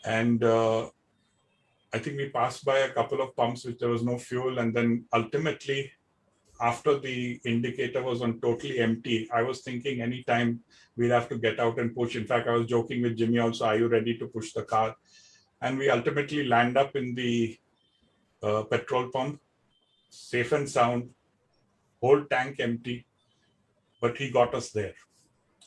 And I think we passed by a couple of pumps which there was no fuel. And then ultimately, after the indicator was on totally empty, I was thinking anytime we'd have to get out and push. In fact, I was joking with Jimmy also, are you ready to push the car? And we ultimately land up in the petrol pump, safe and sound, whole tank empty, but he got us there.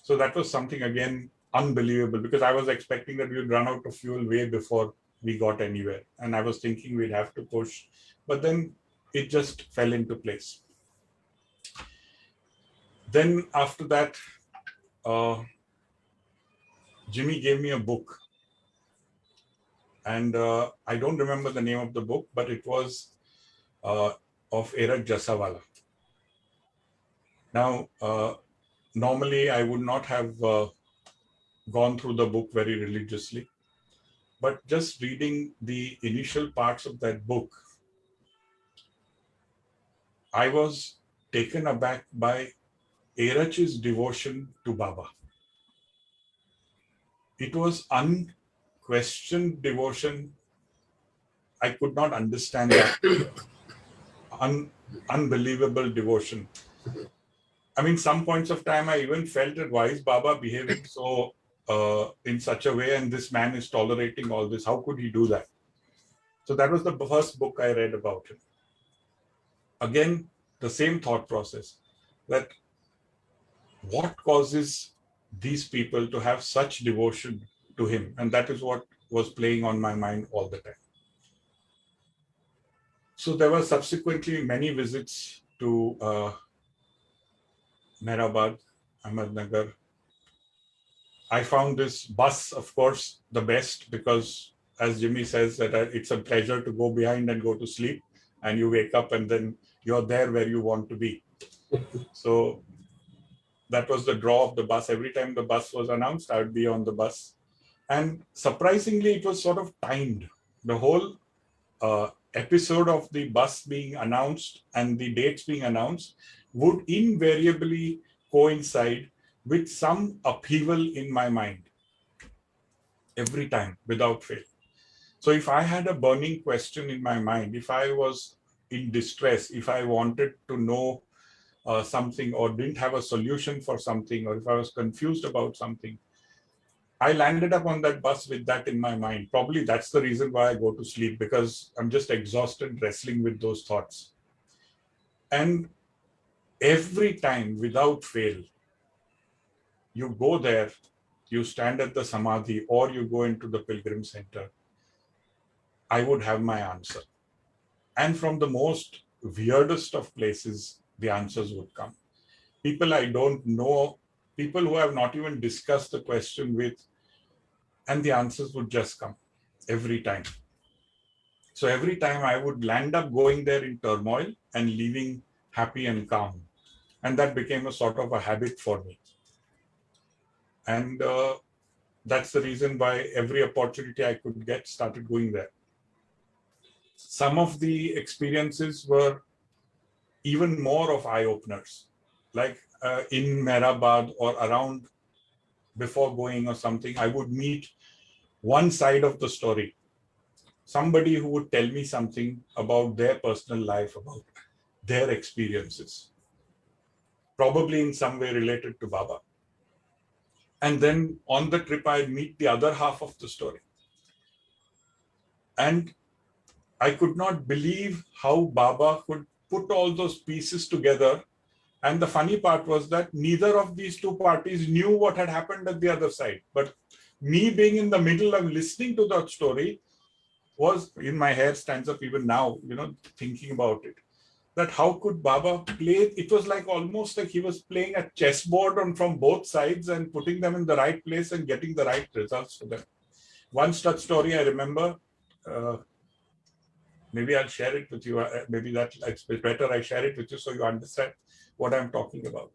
So that was something, again, unbelievable, because I was expecting that we would run out of fuel way before we got anywhere. And I was thinking we'd have to push, but then it just fell into place. Then after that, Jimmy gave me a book. And I don't remember the name of the book, but it was of Eraj Jasawala. Now, normally I would not have gone through the book very religiously, but just reading the initial parts of that book, I was taken aback by Eraj's devotion to Baba. It was unquestioned devotion. I could not understand that. Unbelievable devotion. I mean, some points of time, I even felt that why is Baba behaving so in such a way, and this man is tolerating all this? How could he do that? So that was the first book I read about him. Again, the same thought process, that what causes these people to have such devotion to him? And that is what was playing on my mind all the time. So there were subsequently many visits to Mehrabad, Ahmednagar. I found this bus, of course, the best, because as Jimmy says, that it's a pleasure to go behind and go to sleep, and you wake up and then you're there where you want to be. So that was the draw of the bus. Every time the bus was announced, I would be on the bus. And surprisingly, it was sort of timed. The whole episode of the bus being announced and the dates being announced would invariably coincide with some upheaval in my mind. Every time, without fail. So if I had a burning question in my mind, if I was in distress, if I wanted to know something or didn't have a solution for something, or if I was confused about something, I landed up on that bus with that in my mind. Probably that's the reason why I go to sleep, because I'm just exhausted wrestling with those thoughts. And every time, without fail, you go there, you stand at the Samadhi, or you go into the Pilgrim Center, I would have my answer. And from the most weirdest of places, the answers would come. People I don't know, people who have not even discussed the question with, and the answers would just come every time. So every time I would land up going there in turmoil and leaving happy and calm. And that became a sort of a habit for me. And that's the reason why every opportunity I could get, started going there. Some of the experiences were even more of eye-openers, like in Mehrabad or around before going or something, I would meet one side of the story, somebody who would tell me something about their personal life, about their experiences, probably in some way related to Baba. And then on the trip, I'd meet the other half of the story. And I could not believe how Baba could put all those pieces together. And the funny part was that neither of these two parties knew what had happened at the other side. But me being in the middle of listening to that story was, in my hair stands up even now, thinking about it. That how could Baba play? It was like almost like he was playing a chessboard from both sides and putting them in the right place and getting the right results for them. One such story I remember, maybe I'll share it with you. Maybe it's better I share it with you so you understand what I'm talking about.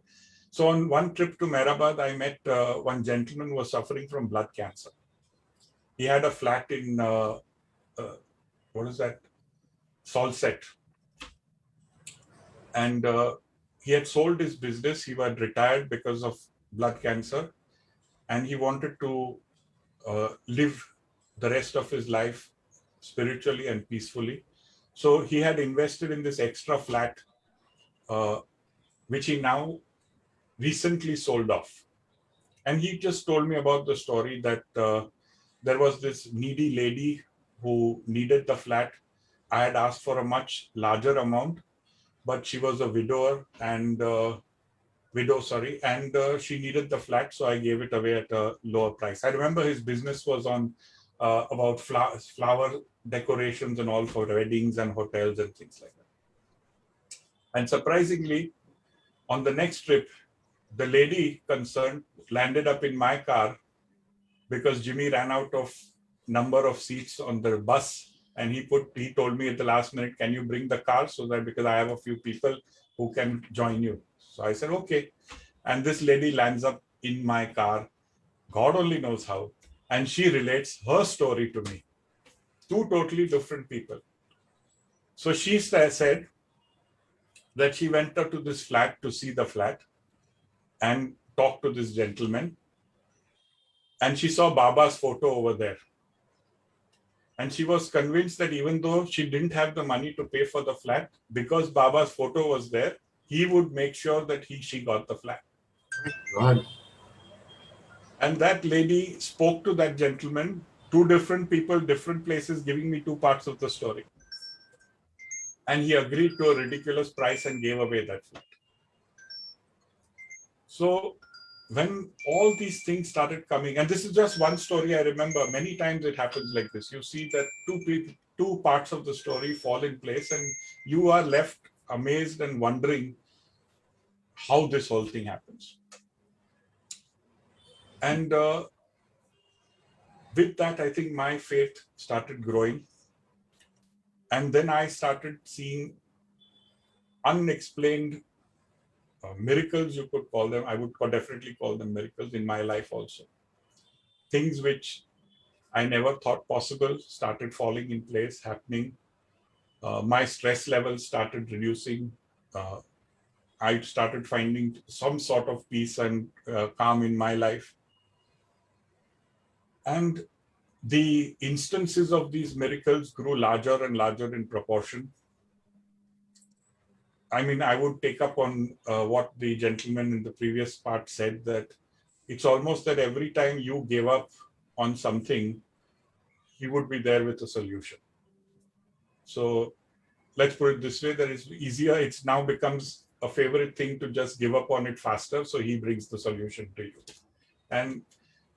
So on one trip to Mehrabad, I met one gentleman who was suffering from blood cancer. He had a flat in, what is that? Salset. And he had sold his business. He had retired because of blood cancer. And he wanted to live the rest of his life spiritually and peacefully. So he had invested in this extra flat, which he now recently sold off. And he just told me about the story that there was this needy lady who needed the flat. I had asked for a much larger amount, but she was a widow, and she needed the flat, so I gave it away at a lower price. I remember his business was on about flower decorations and all for weddings and hotels and things like that. And surprisingly, on the next trip, the lady concerned landed up in my car because Jimmy ran out of number of seats on the bus. And he told me at the last minute, can you bring the car so that, because I have a few people who can join you. So I said, okay. And this lady lands up in my car. God only knows how. And she relates her story to me. Two totally different people. So she said that she went up to this flat to see the flat and talk to this gentleman. And she saw Baba's photo over there. And she was convinced that even though she didn't have the money to pay for the flat, because Baba's photo was there, he would make sure that she got the flat. God. And that lady spoke to that gentleman, two different people, different places, giving me two parts of the story. And he agreed to a ridiculous price and gave away that flat. So when all these things started coming, and this is just one story I remember, many times it happens like this. You see that two parts of the story fall in place and you are left amazed and wondering how this whole thing happens. And with that, I think my faith started growing. And then I started seeing unexplained miracles, you could call them. I would definitely call them miracles in my life also. Things which I never thought possible started falling in place, happening. My stress levels started reducing. I started finding some sort of peace and calm in my life. And the instances of these miracles grew larger and larger in proportion. I mean, I would take up on what the gentleman in the previous part said, that it's almost that every time you gave up on something, he would be there with a solution. So let's put it this way, that it's easier. It's now becomes a favorite thing to just give up on it faster. So he brings the solution to you. And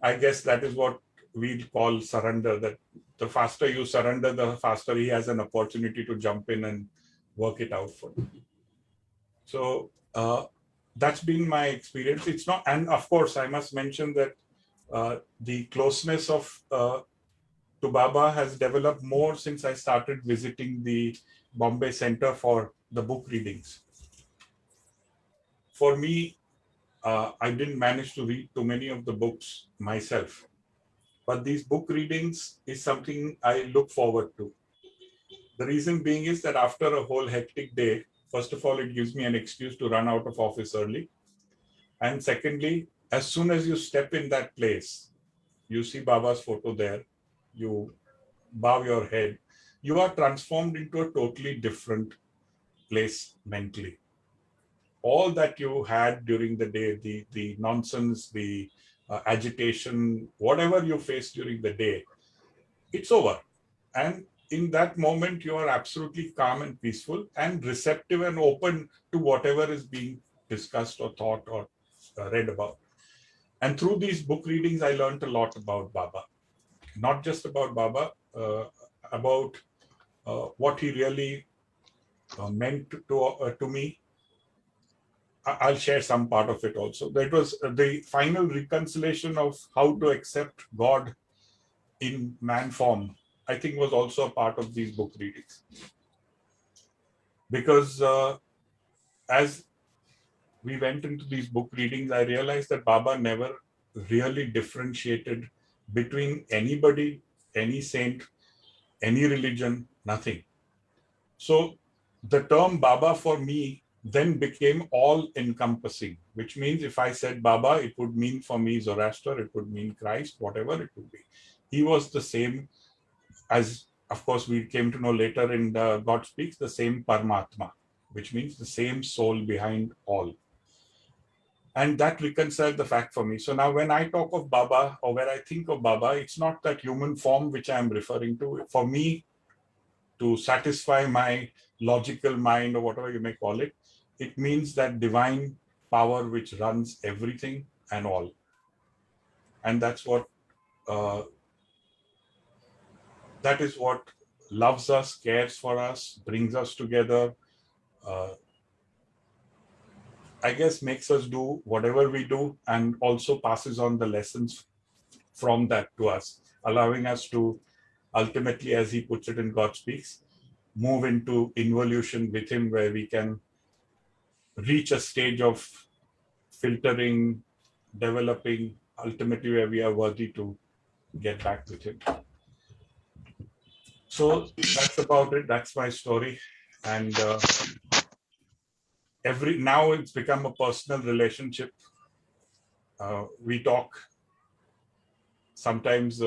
I guess that is what we call surrender, that the faster you surrender, the faster he has an opportunity to jump in and work it out for you. So that's been my experience. It's not, and of course, I must mention that the closeness of to Baba has developed more since I started visiting the Bombay Center for the book readings. For me, I didn't manage to read too many of the books myself, but these book readings is something I look forward to. The reason being is that after a whole hectic day, first of all, it gives me an excuse to run out of office early. And secondly, as soon as you step in that place, you see Baba's photo there, you bow your head, you are transformed into a totally different place mentally. All that you had during the day, the nonsense, the agitation, whatever you face during the day, it's over. And in that moment, you are absolutely calm and peaceful and receptive and open to whatever is being discussed or thought or read about. And through these book readings, I learned a lot about Baba. Not just about Baba, about what he really meant to me. I'll share some part of it also. That was the final reconciliation of how to accept God in man form, I think was also a part of these book readings. Because as we went into these book readings, I realized that Baba never really differentiated between anybody, any saint, any religion, nothing. So the term Baba for me then became all encompassing, which means if I said Baba, it would mean for me Zoroaster, it would mean Christ, whatever it would be. He was the same as, of course, we came to know later in God Speaks, the same Paramatma, which means the same soul behind all. And that reconciled the fact for me. So now when I talk of Baba or when I think of Baba, it's not that human form which I'm referring to. For me, to satisfy my logical mind or whatever you may call it, it means that divine power which runs everything and all. And that's what, that is what loves us, cares for us, brings us together, I guess makes us do whatever we do and also passes on the lessons from that to us, allowing us to ultimately, as he puts it in God Speaks, move into involution with him where we can reach a stage of filtering, developing, ultimately where we are worthy to get back with him. So that's about it. That's my story. And now it's become a personal relationship. We talk sometimes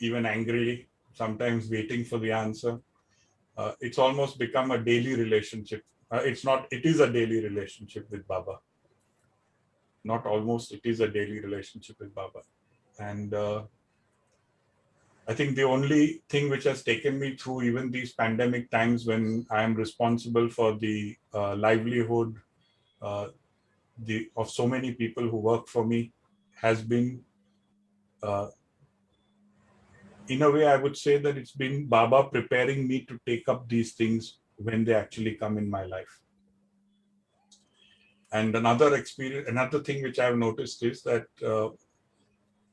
even angrily, sometimes waiting for the answer. It's almost become a daily relationship. It is a daily relationship with Baba. Not almost, it is a daily relationship with Baba. And I think the only thing which has taken me through even these pandemic times when I am responsible for the livelihood of so many people who work for me has been, in a way, I would say that it's been Baba preparing me to take up these things when they actually come in my life. And another thing which I've noticed is that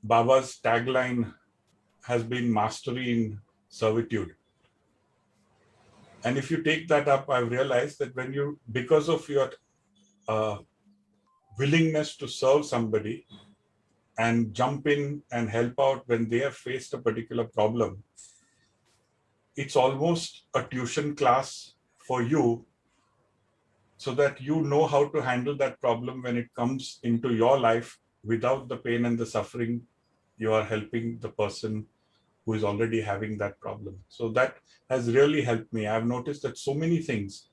Baba's tagline has been mastery in servitude. And if you take that up, I've realized that because of your willingness to serve somebody and jump in and help out when they have faced a particular problem, it's almost a tuition class for you so that you know how to handle that problem when it comes into your life without the pain and the suffering. You are helping the person who is already having that problem. So that has really helped me. I've noticed that so many things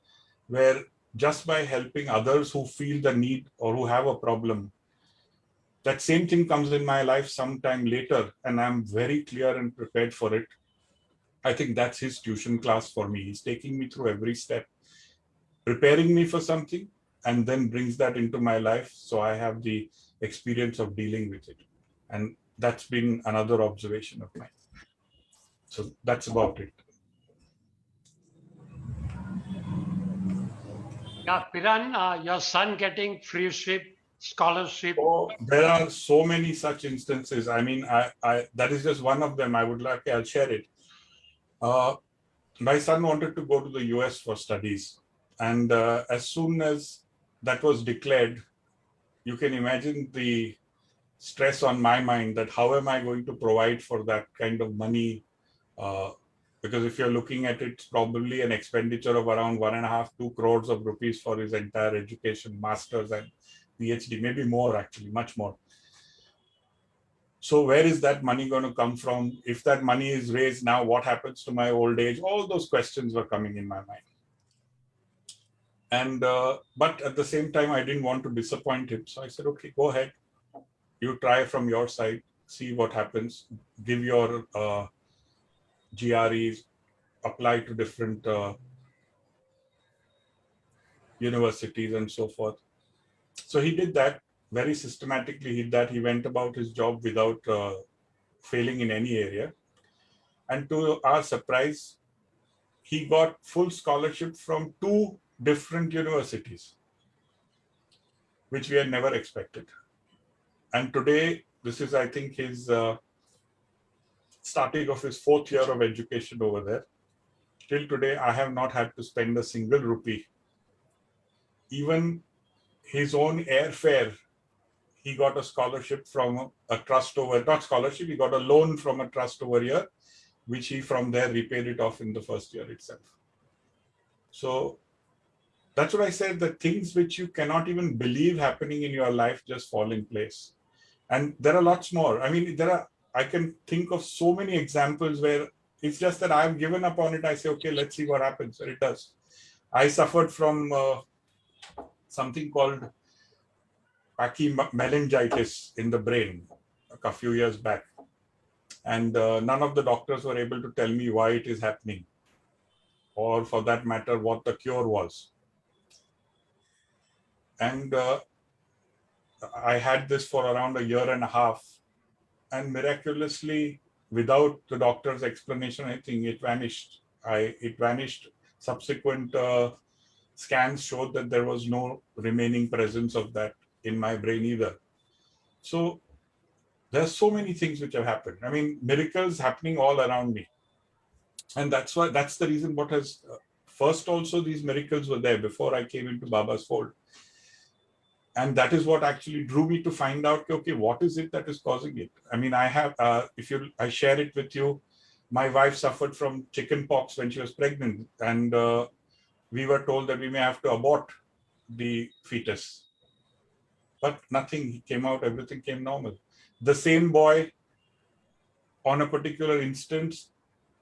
where just by helping others who feel the need or who have a problem, that same thing comes in my life sometime later and I'm very clear and prepared for it. I think that's his tuition class for me. He's taking me through every step, preparing me for something, and then brings that into my life so I have the experience of dealing with it. And that's been another observation of mine. So that's about it. Yeah, Piran, your son getting free scholarship. Oh, there are so many such instances. I mean, that is just one of them. I'll share it. My son wanted to go to the US for studies. And as soon as that was declared, you can imagine the stress on my mind that how am I going to provide for that kind of money? Because if you're looking at it, it's probably an expenditure of around 1.5, 2 crores of rupees for his entire education, master's and PhD, maybe more actually, much more. So where is that money going to come from? If that money is raised now, what happens to my old age? All those questions were coming in my mind. And but at the same time, I didn't want to disappoint him. So I said, okay, go ahead. you try from your side, see what happens, give your GREs, apply to different universities and so forth. So he did that very systematically. He went about his job without failing in any area. And to our surprise, he got full scholarship from 2 different universities, which we had never expected. And today, this is, I think, his starting of his 4th year of education over there. Till today, I have not had to spend a single rupee. Even his own airfare, he got a scholarship from a trust over, not scholarship, he got a loan from a trust over here, which he from there repaid it off in the first year itself. So that's what I said, the things which you cannot even believe happening in your life just fall in place. And there are lots more. I mean, I can think of so many examples where it's just that I've given up on it. I say, okay, let's see what happens. And it does. I suffered from something called meningitis in the brain a few years back. And none of the doctors were able to tell me why it is happening, or for that matter, what the cure was. And I had this for around a year and a half. And miraculously, without the doctor's explanation, I think it vanished. It vanished. Subsequent scans showed that there was no remaining presence of that in my brain either. So there's so many things which have happened. I mean, miracles happening all around me. And that's the reason what has, first also these miracles were there before I came into Baba's fold. And that is what actually drew me to find out, okay, what is it that is causing it? I mean, I have, I share it with you. My wife suffered from chicken pox when she was pregnant. And we were told that we may have to abort the fetus. But nothing came out, everything came normal. The same boy, on a particular instance,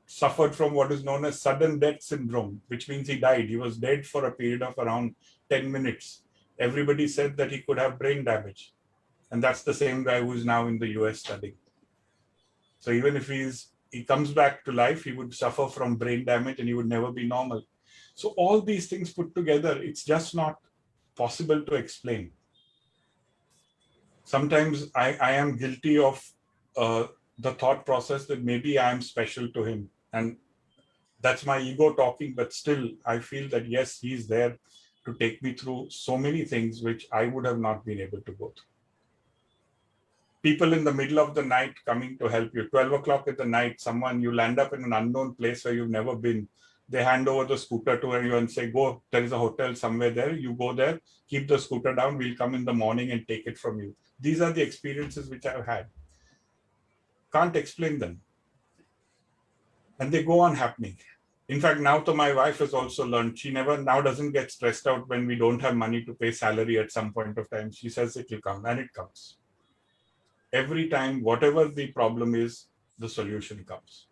suffered from what is known as sudden death syndrome, which means he died. He was dead for a period of around 10 minutes. Everybody said that he could have brain damage. And that's the same guy who is now in the US studying. So even if he comes back to life, he would suffer from brain damage and he would never be normal. So all these things put together, it's just not possible to explain. Sometimes I am guilty of the thought process that maybe I am special to him. And that's my ego talking, but still I feel that yes, he's there to take me through so many things which I would have not been able to go through. People in the middle of the night coming to help you, 12 o'clock at the night, you land up in an unknown place where you've never been. They hand over the scooter to you and say, go, there is a hotel somewhere there. You go there, keep the scooter down. We'll come in the morning and take it from you. These are the experiences which I've had. Can't explain them. And they go on happening. In fact, now to my wife has also learned, she now doesn't get stressed out when we don't have money to pay salary at some point of time. She says it will come, and it comes. Every time, whatever the problem is, the solution comes.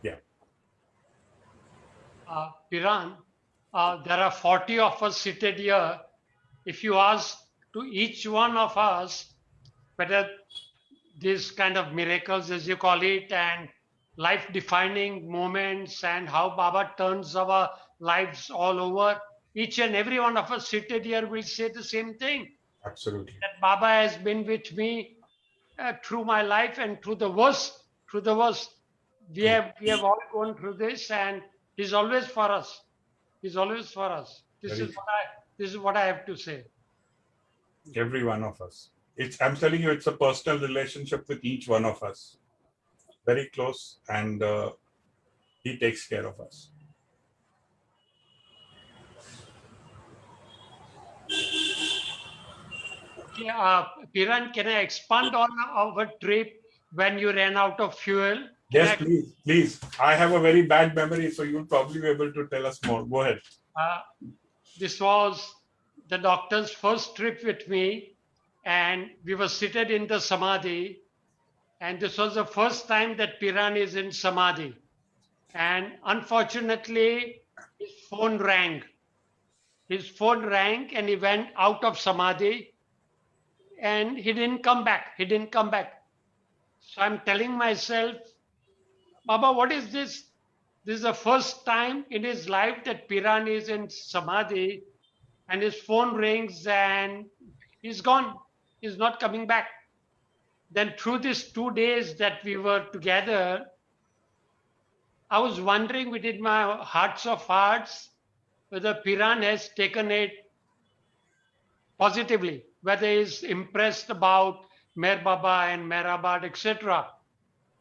Yeah. Piran, there are 40 of us seated here. If you ask to each one of us whether these kind of miracles, as you call it, and life-defining moments and how Baba turns our lives all over, each and every one of us seated here will say the same thing. Absolutely. That Baba has been with me through my life and through the worst. We have all gone through this, and He's always for us. He's always for us. This is what I have to say. Every one of us. I'm telling you, it's a personal relationship with each one of us. Very close, and He takes care of us. Piran, can I expand on our trip when you ran out of fuel? Yes, please. I have a very bad memory, so you'll probably be able to tell us more. Go ahead. This was the doctor's first trip with me, and we were seated in the Samadhi, and this was the first time that Piran is in Samadhi. And unfortunately, his phone rang. His phone rang and he went out of Samadhi. and he didn't come back. He didn't come back. So I'm telling myself, Baba, what is this? This is the first time in his life that Piran is in Samadhi and his phone rings and he's gone. He's not coming back. Then through these 2 days that we were together, I was wondering within my hearts of hearts whether Piran has taken it positively, whether he's impressed about Mer Baba and Mehrabad, etc.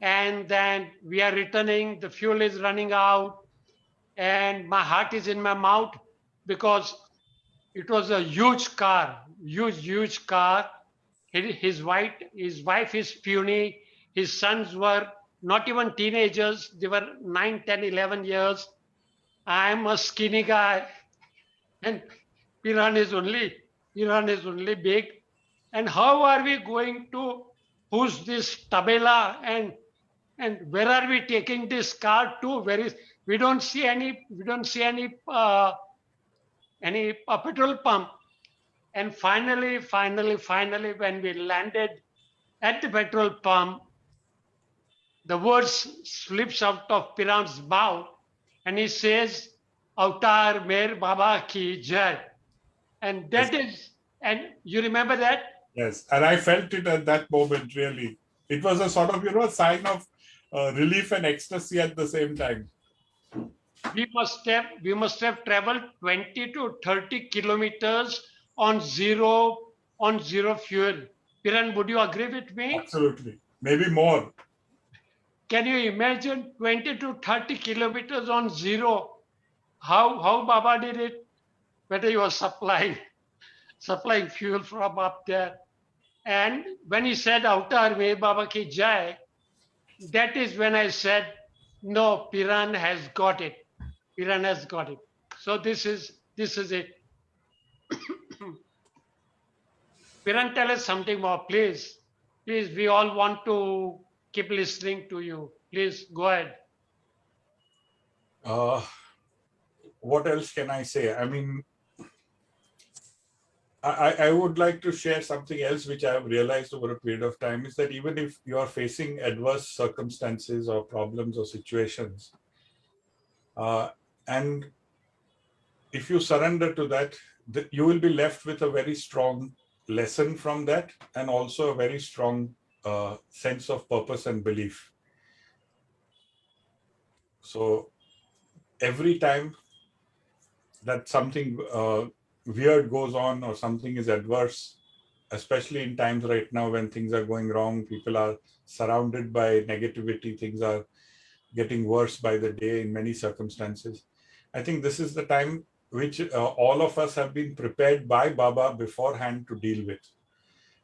And then we are returning, the fuel is running out, and my heart is in my mouth because it was a huge car, huge car. His wife is puny. His sons were not even teenagers. They were 9, 10, 11 years. I'm a skinny guy, and Piran is only big. And how are we going to push this tabela and where are we taking this car to? We don't see any petrol pump. And finally, when we landed at the petrol pump, the words slips out of Piran's mouth, and he says, "Avatar Mer Baba ki Jai." And that is, and you remember that? Yes, and I felt it at that moment, really. It was a sort of, sign of relief and ecstasy at the same time. We must have traveled 20 to 30 kilometers on zero fuel. Piran, would you agree with me? Absolutely. Maybe more. Can you imagine 20 to 30 kilometers on zero? How Baba did it? Whether he was supplying fuel from up there. And when he said Avatar Mer Baba ki Jai, that is when I said, no, Piran has got it. Piran has got it. So this is it. Piran, tell us something more, please. Please, we all want to keep listening to you. Please go ahead. What else can I say? I mean, I would like to share something else which I have realized over a period of time is that even if you are facing adverse circumstances or problems or situations, and if you surrender to that, you will be left with a very strong lesson from that and also a very strong sense of purpose and belief. So every time that something weird goes on or something is adverse, especially in times right now when things are going wrong, people are surrounded by negativity, things are getting worse by the day in many circumstances. I think this is the time which all of us have been prepared by Baba beforehand to deal with.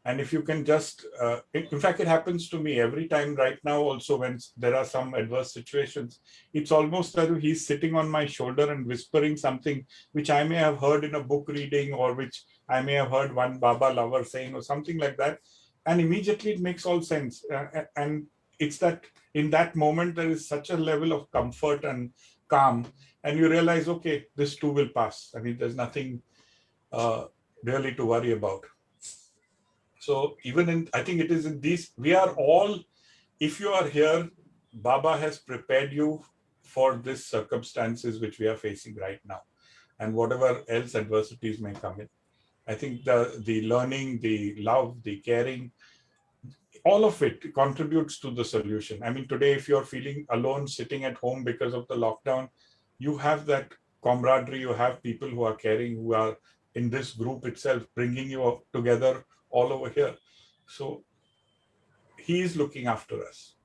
And if you can just, in fact, it happens to me every time right now also when there are some adverse situations, it's almost as if he's sitting on my shoulder and whispering something which I may have heard in a book reading or which I may have heard one Baba lover saying or something like that. And immediately it makes all sense. And it's that in that moment, there is such a level of comfort and calm. And you realize, okay, this too will pass. I mean, there's nothing really to worry about. So even I think it is in these, we are all, if you are here, Baba has prepared you for these circumstances which we are facing right now and whatever else adversities may come in. I think the learning, the love, the caring, all of it contributes to the solution. I mean, today, if you're feeling alone, sitting at home because of the lockdown, you have that camaraderie, you have people who are caring, who are in this group itself, bringing you together all over here. So he is looking after us,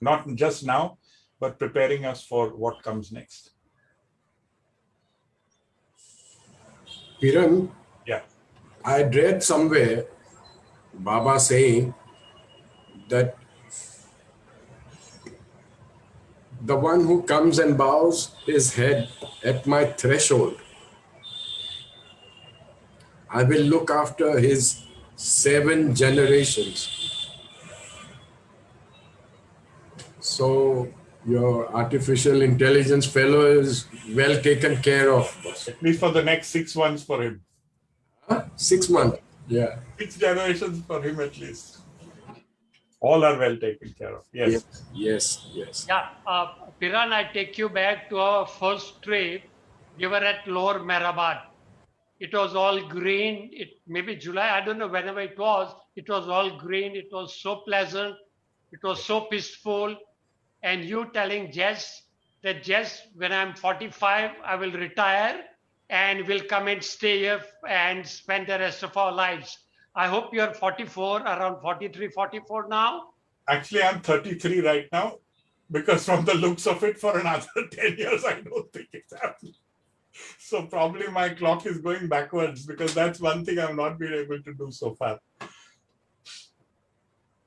not just now, but preparing us for what comes next. Piran, yeah, I read somewhere Baba saying that the one who comes and bows his head at my threshold, I will look after his 7 generations. So your artificial intelligence fellow is well taken care of. At least for the next 6 months for him. 6 months. Yeah. 6 generations for him at least. All are well taken care of. Yes. Yes. Yeah, Piran, I take you back to our first trip. We were at Lower Mehrabad. It was all green. It maybe July, I don't know whenever it was. It was all green. It was so pleasant. It was so peaceful. And you telling Jess that Jess, when I'm 45, I will retire and will come and stay here and spend the rest of our lives. I hope you're 44, around 43, 44 now. Actually, I'm 33 right now because from the looks of it, for another 10 years, I don't think it's happening. So probably my clock is going backwards because that's one thing I've not been able to do so far.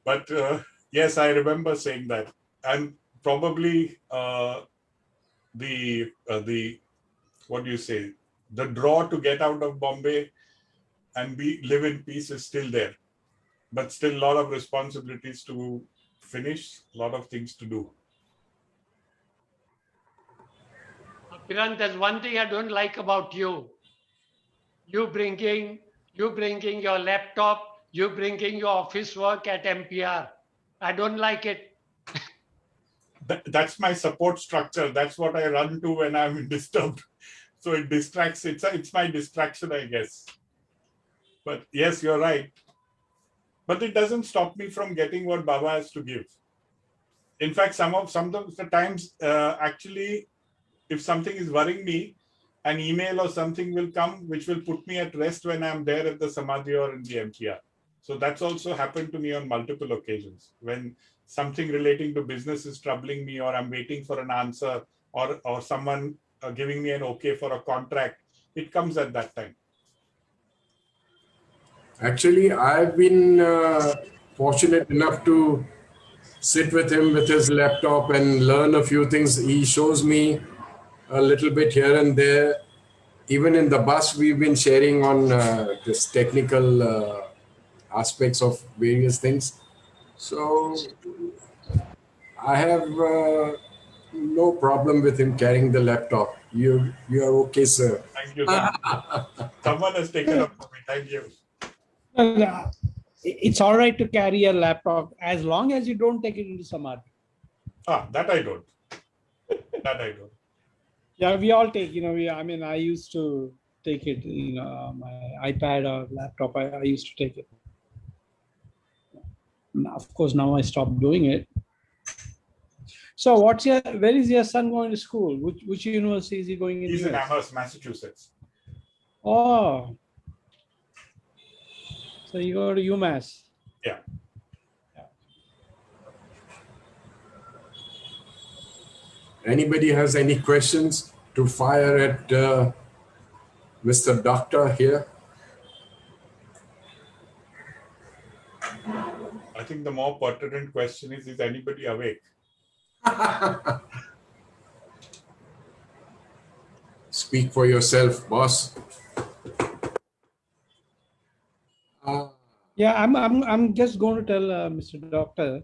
But yes, I remember saying that. And probably the what do you say? The draw to get out of Bombay and live in peace is still there. But still a lot of responsibilities to finish, a lot of things to do. Piran, there's one thing I don't like about you. You bringing your laptop, you bringing your office work at MPR. I don't like it. That's my support structure. That's what I run to when I'm disturbed. So it distracts. It's my distraction, I guess. But yes, you're right. But it doesn't stop me from getting what Baba has to give. In fact, some of the times, actually, if something is worrying me, an email or something will come which will put me at rest when I'm there at the Samadhi or in the MPR. So that's also happened to me on multiple occasions. When something relating to business is troubling me, or I'm waiting for an answer, or someone giving me an okay for a contract, it comes at that time. Actually, I've been fortunate enough to sit with him with his laptop and learn a few things. He shows me a little bit here and there. Even in the bus, we've been sharing on this technical aspects of various things. So I have no problem with him carrying the laptop. You are okay, sir. Thank you. Someone has taken up for me. Thank you. It's all right to carry a laptop as long as you don't take it into Samadhi. That I don't. That I don't. Yeah, we all take, I used to take it, my iPad or laptop, I used to take it. Of course, now I stopped doing it. So where is your son going to school? Which university is he going in? He's in Amherst, Massachusetts. Oh. So you go to UMass. Yeah. Anybody has any questions to fire at Mr. Doctor here? I think the more pertinent question is anybody awake? Speak for yourself, boss. Yeah, I'm just going to tell Mr. Doctor,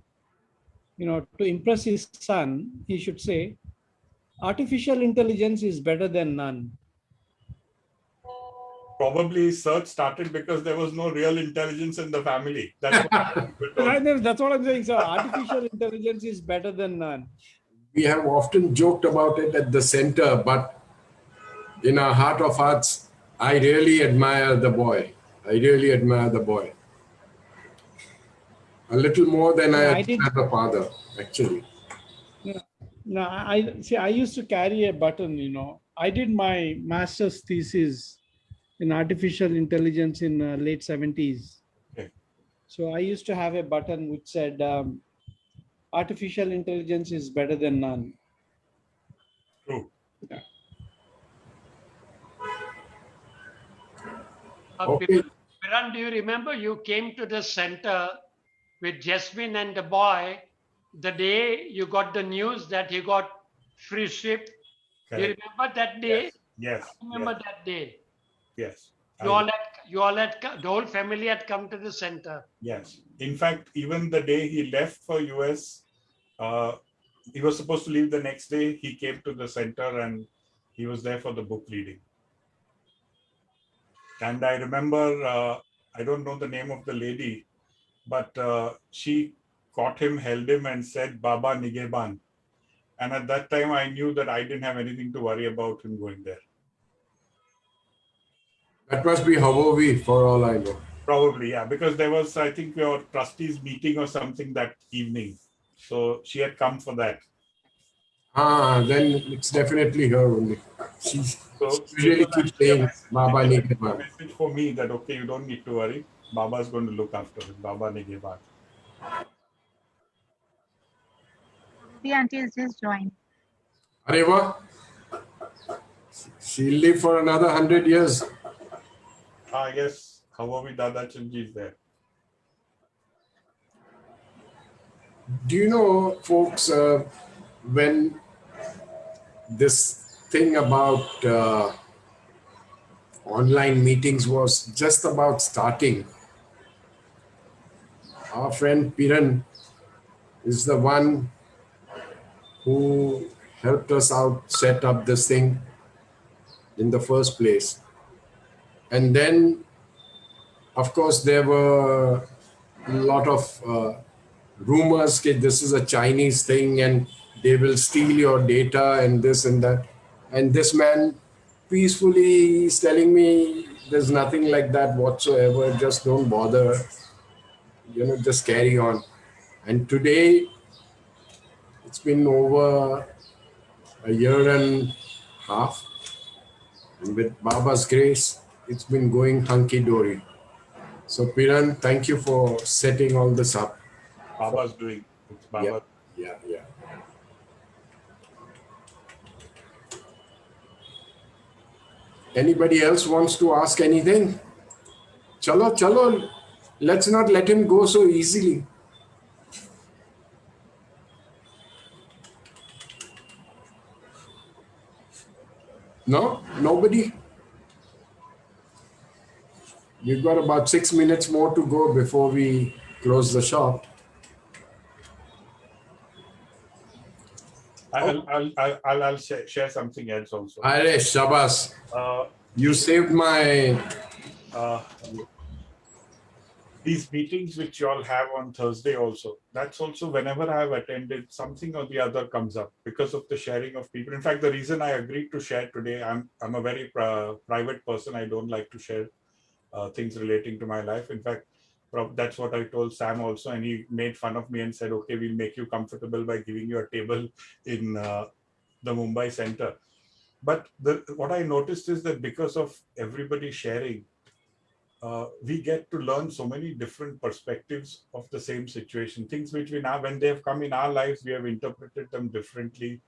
to impress his son, he should say, artificial intelligence is better than none. Probably search started because there was no real intelligence in the family. That's That's what I'm saying. So artificial intelligence is better than none. We have often joked about it at the center, but in our heart of hearts, I really admire the boy. A little more than I admire the father, actually. No, I used to carry a button, I did my master's thesis in artificial intelligence in late 70s. Okay. So I used to have a button which said, artificial intelligence is better than none. True. Yeah. Okay. Piran, do you remember you came to the center with Jasmine and the boy the day you got the news that he got free ship? Do you remember that day? Yes. I remember that day. Yes. The whole family had come to the center. Yes. In fact, even the day he left for US, he was supposed to leave the next day. He came to the center and he was there for the book reading. And I remember I don't know the name of the lady, but she caught him, held him, and said, Baba Nigeban. And at that time, I knew that I didn't have anything to worry about him going there. That must be Hawaii for all I know. Probably, yeah, because there was, I think, your trustees meeting or something that evening. So she had come for that. Then it's definitely her only. She So usually keeps saying Baba a Nigeban. message for me that, okay, you don't need to worry. Baba's going to look after him. Baba Nigeban. The auntie has just joined. Areva, she'll live for another 100 years. Yes, Hawaii Dada Chanji is there. Do you know, folks, when this thing about online meetings was just about starting, our friend Piran is the one who helped us out set up this thing in the first place. And then, of course, there were a lot of rumors that this is a Chinese thing and they will steal your data and this and that. And this man peacefully is telling me there's nothing like that whatsoever. Just don't bother, just carry on. And today, it's been over a year and a half. And with Baba's grace, it's been going hunky-dory. So Piran, thank you for setting all this up. Baba's doing. It's Baba. Yeah. Anybody else wants to ask anything? Chalo. Let's not let him go so easily. No? Nobody? We've got about 6 minutes more to go before we close the shop. I'll share something else also. Are Shabas. Uh, You saved my... These meetings which you all have on Thursday also, that's also whenever I have attended, something or the other comes up because of the sharing of people. In fact, the reason I agreed to share today, I'm a very private person. I don't like to share things relating to my life. In fact, that's what I told Sam also, and he made fun of me and said, okay, we'll make you comfortable by giving you a table in the Mumbai center. But what I noticed is that because of everybody sharing, we get to learn so many different perspectives of the same situation. Things which we now, when they have come in our lives, we have interpreted them differently.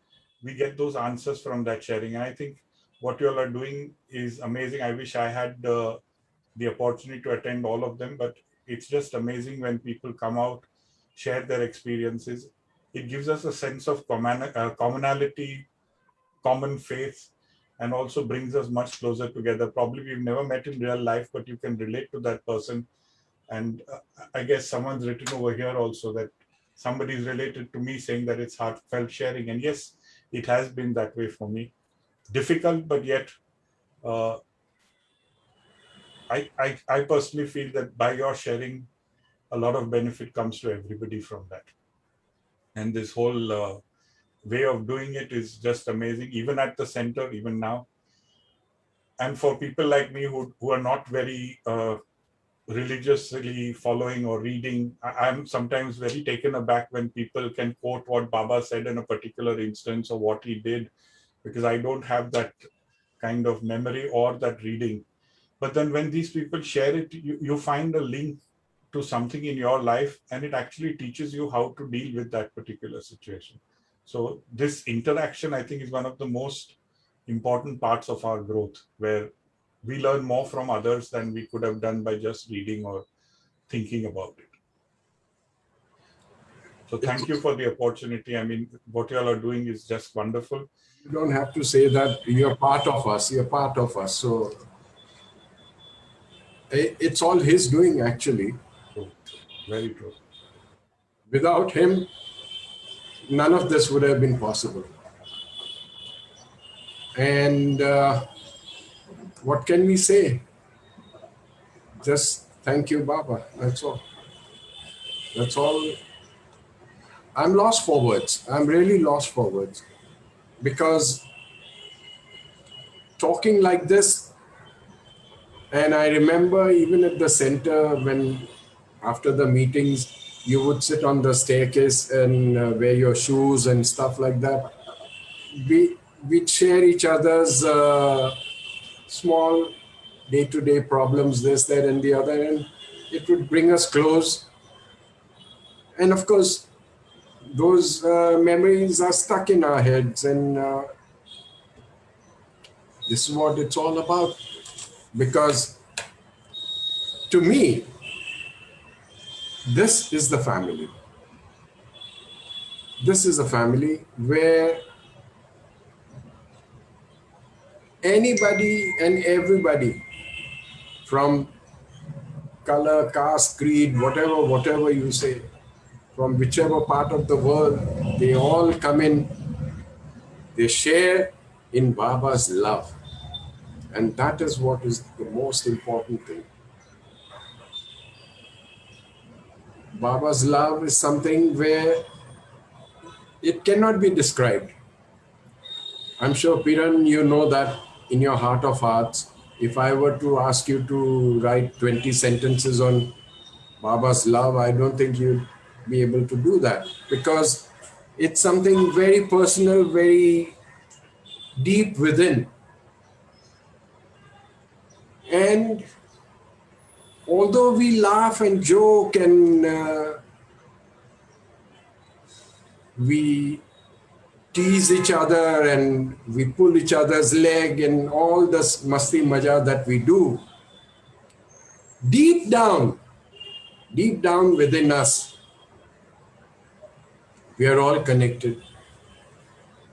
We get those answers from that sharing. And I think what you all are doing is amazing. I wish I had the opportunity to attend all of them, but it's just amazing when people come out, share their experiences. It gives us a sense of commonality, common faith, and also brings us much closer together. Probably we've never met in real life, but you can relate to that person. And I guess someone's written over here also that somebody's related to me saying that it's heartfelt sharing. And yes, it has been that way for me. Difficult, but yet I personally feel that by your sharing, a lot of benefit comes to everybody from that. And this whole way of doing it is just amazing, even at the center, even now. And for people like me who are not very religiously following or reading, I'm sometimes very taken aback when people can quote what Baba said in a particular instance or what he did, because I don't have that kind of memory or that reading. But then when these people share it, you find a link to something in your life, and it actually teaches you how to deal with that particular situation. So this interaction, I think, is one of the most important parts of our growth, where we learn more from others than we could have done by just reading or thinking about it. So thank you for the opportunity. I mean, what you all are doing is just wonderful. You don't have to say that. You're part of us. You're part of us. So it's all his doing, actually. True. Very true. Without him, none of this would have been possible. And what can we say? Just Thank you, Baba. That's all. That's all. I'm lost for words. I'm really lost for words. Because talking like this, and I remember even at the center when after the meetings, you would sit on the staircase and wear your shoes and stuff like that. We'd share each other's small day-to-day problems, this, that, and the other, and it would bring us close. And of course, those memories are stuck in our heads, and this is what it's all about. Because to me, this is the family. This is a family where anybody and everybody from color, caste, creed, whatever you say, from whichever part of the world, they all come in, they share in Baba's love. And that is what is the most important thing. Baba's love is something where it cannot be described. I'm sure, Piran, you know that in your heart of hearts. If I were to ask you to write 20 sentences on Baba's love, I don't think you'd be able to do that, because it's something very personal, very deep within. And although we laugh and joke and we tease each other and we pull each other's leg and all this masti maja that we do, deep down within us, we are all connected.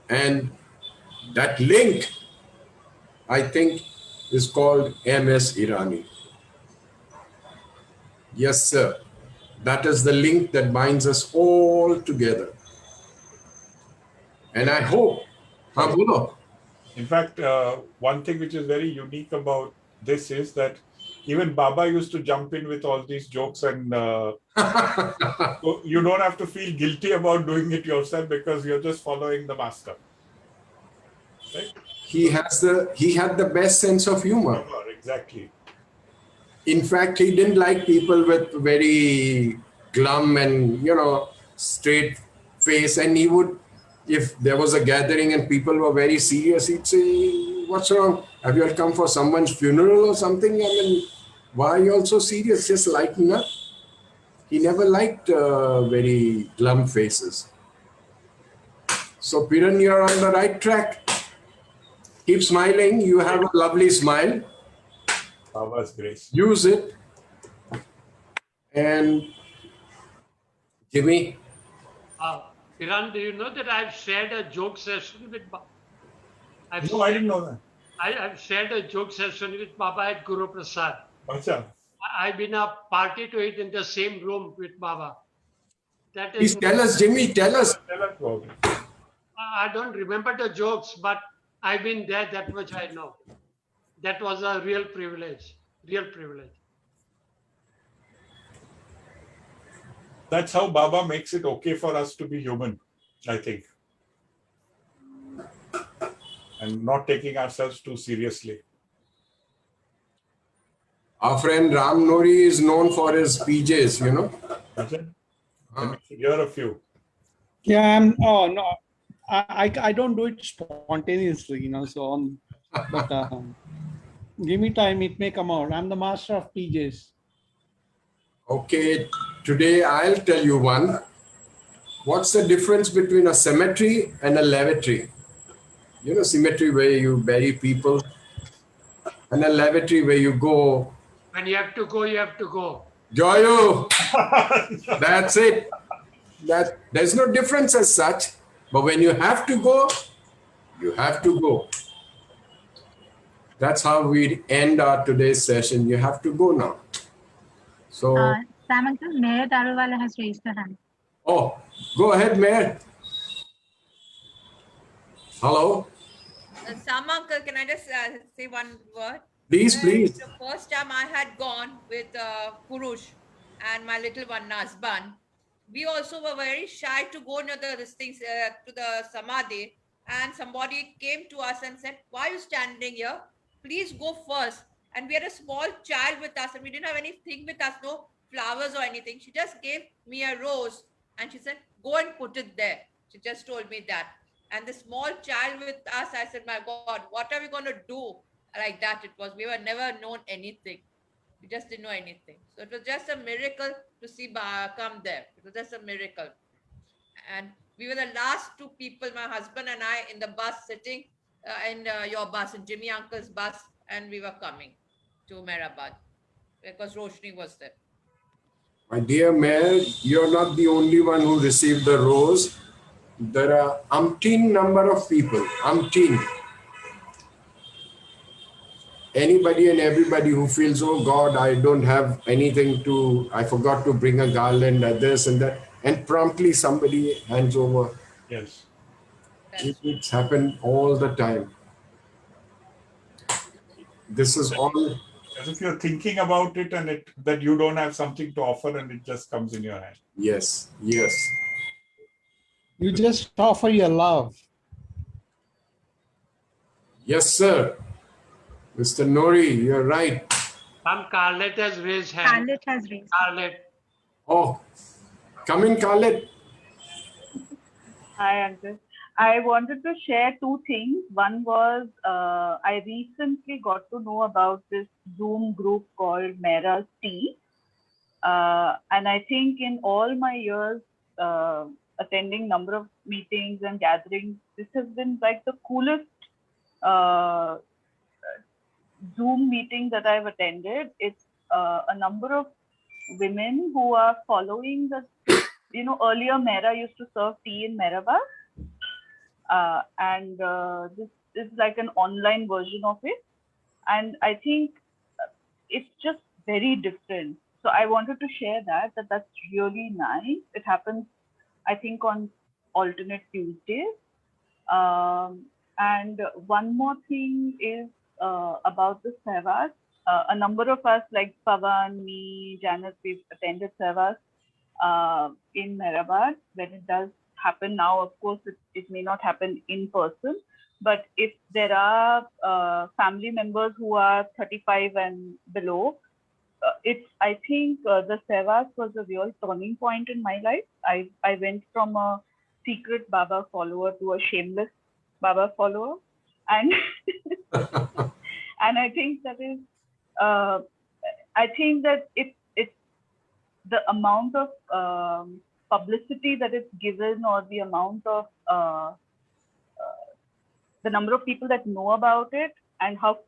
And that link, I think, is called MS Irani. Yes, sir. That is the link that binds us all together. And I hope, In fact, one thing which is very unique about this is that even Baba used to jump in with all these jokes, and so you don't have to feel guilty about doing it yourself because you're just following the master. Right? He had the best sense of humor. Exactly. In fact, he didn't like people with very glum and, straight face. And he would, if there was a gathering and people were very serious, he'd say, "What's wrong? Have you all come for someone's funeral or something? I mean, why are you all so serious? Just lighten up." He never liked very glum faces. So, Piran, you're on the right track. Keep smiling. You have a lovely smile. Baba's grace. Use it. And Jimmy? Piran, do you know that I've shared a joke session with Baba? I didn't know that. I've shared a joke session with Baba at Guru Prasad. Achha. I've been a party to it in the same room with Baba. That Please tell us, Jimmy, tell us. I don't remember the jokes, but I've been there, that much I know. That was a real privilege, That's how Baba makes it okay for us to be human, I think. And not taking ourselves too seriously. Our friend Ram Nori is known for his PJs, Let me hear a few. Yeah, I don't do it spontaneously, but give me time, it may come out. I'm the master of PJs. Okay, today I'll tell you one. What's the difference between a cemetery and a lavatory? Cemetery where you bury people, and a lavatory where you go. When you have to go, you have to go. Joyo! That's it. There's no difference as such, but when you have to go, you have to go. That's how we end our today's session. You have to go now. So, Sam Uncle, Mayor Daruwala has raised her hand. Oh, go ahead, Mayor. Hello? Sam Uncle, can I just say one word? Please, Well, please. the first time I had gone with Purush and my little one Nazban, we also were very shy to go near the these things to the samadhi. And somebody came to us and said, "Why are you standing here? Please go first." And we had a small child with us, and we didn't have anything with us, no flowers or anything. She just gave me a rose, and she said, "Go and put it there." She just told me that. And the small child with us, I said, "My God, what are we going to do?" Like that it was. We were never known anything. We just didn't know anything. So it was just a miracle to see come there. It was just a miracle. And we were the last two people, my husband and I, in the bus sitting in your bus, in Jimmy Uncle's bus, and we were coming to Mehrabad because Roshni was there. My dear Mayor, you're not the only one who received the rose. There are umpteen number of people, umpteen. Anybody and everybody who feels, oh God, I don't have anything to, I forgot to bring a garland at this and that, and promptly somebody hands over. Yes. It's happened all the time. This is all. As if you're thinking about it and that you don't have something to offer and it just comes in your hand. Yes, yes. You just offer your love. Yes, sir. Mr. Nori, you're right. Carlet has raised hand. Scarlett has raised. Carlet. Oh, come in, Khaled. Hi, Uncle. I wanted to share two things. One was I recently got to know about this Zoom group called Mera's Tea. And I think in all my years attending number of meetings and gatherings, this has been like the coolest Zoom meeting that I've attended. It's a number of women who are following the, earlier Mera used to serve tea in Mehrabad. And this is like an online version of it. And I think it's just very different. So I wanted to share that's really nice. It happens, I think, on alternate Tuesdays. And one more thing is about the Sevas. A number of us, like Pawan, me, Janet, we've attended Sevas in Mehrabad. When it does happen now, of course, it may not happen in person. But if there are family members who are 35 and below, I think the Sevas was a real turning point in my life. I went from a secret Baba follower to a shameless Baba follower. And and I think that is, I think that it's the amount of publicity that it's given, or the amount of the number of people that know about it and how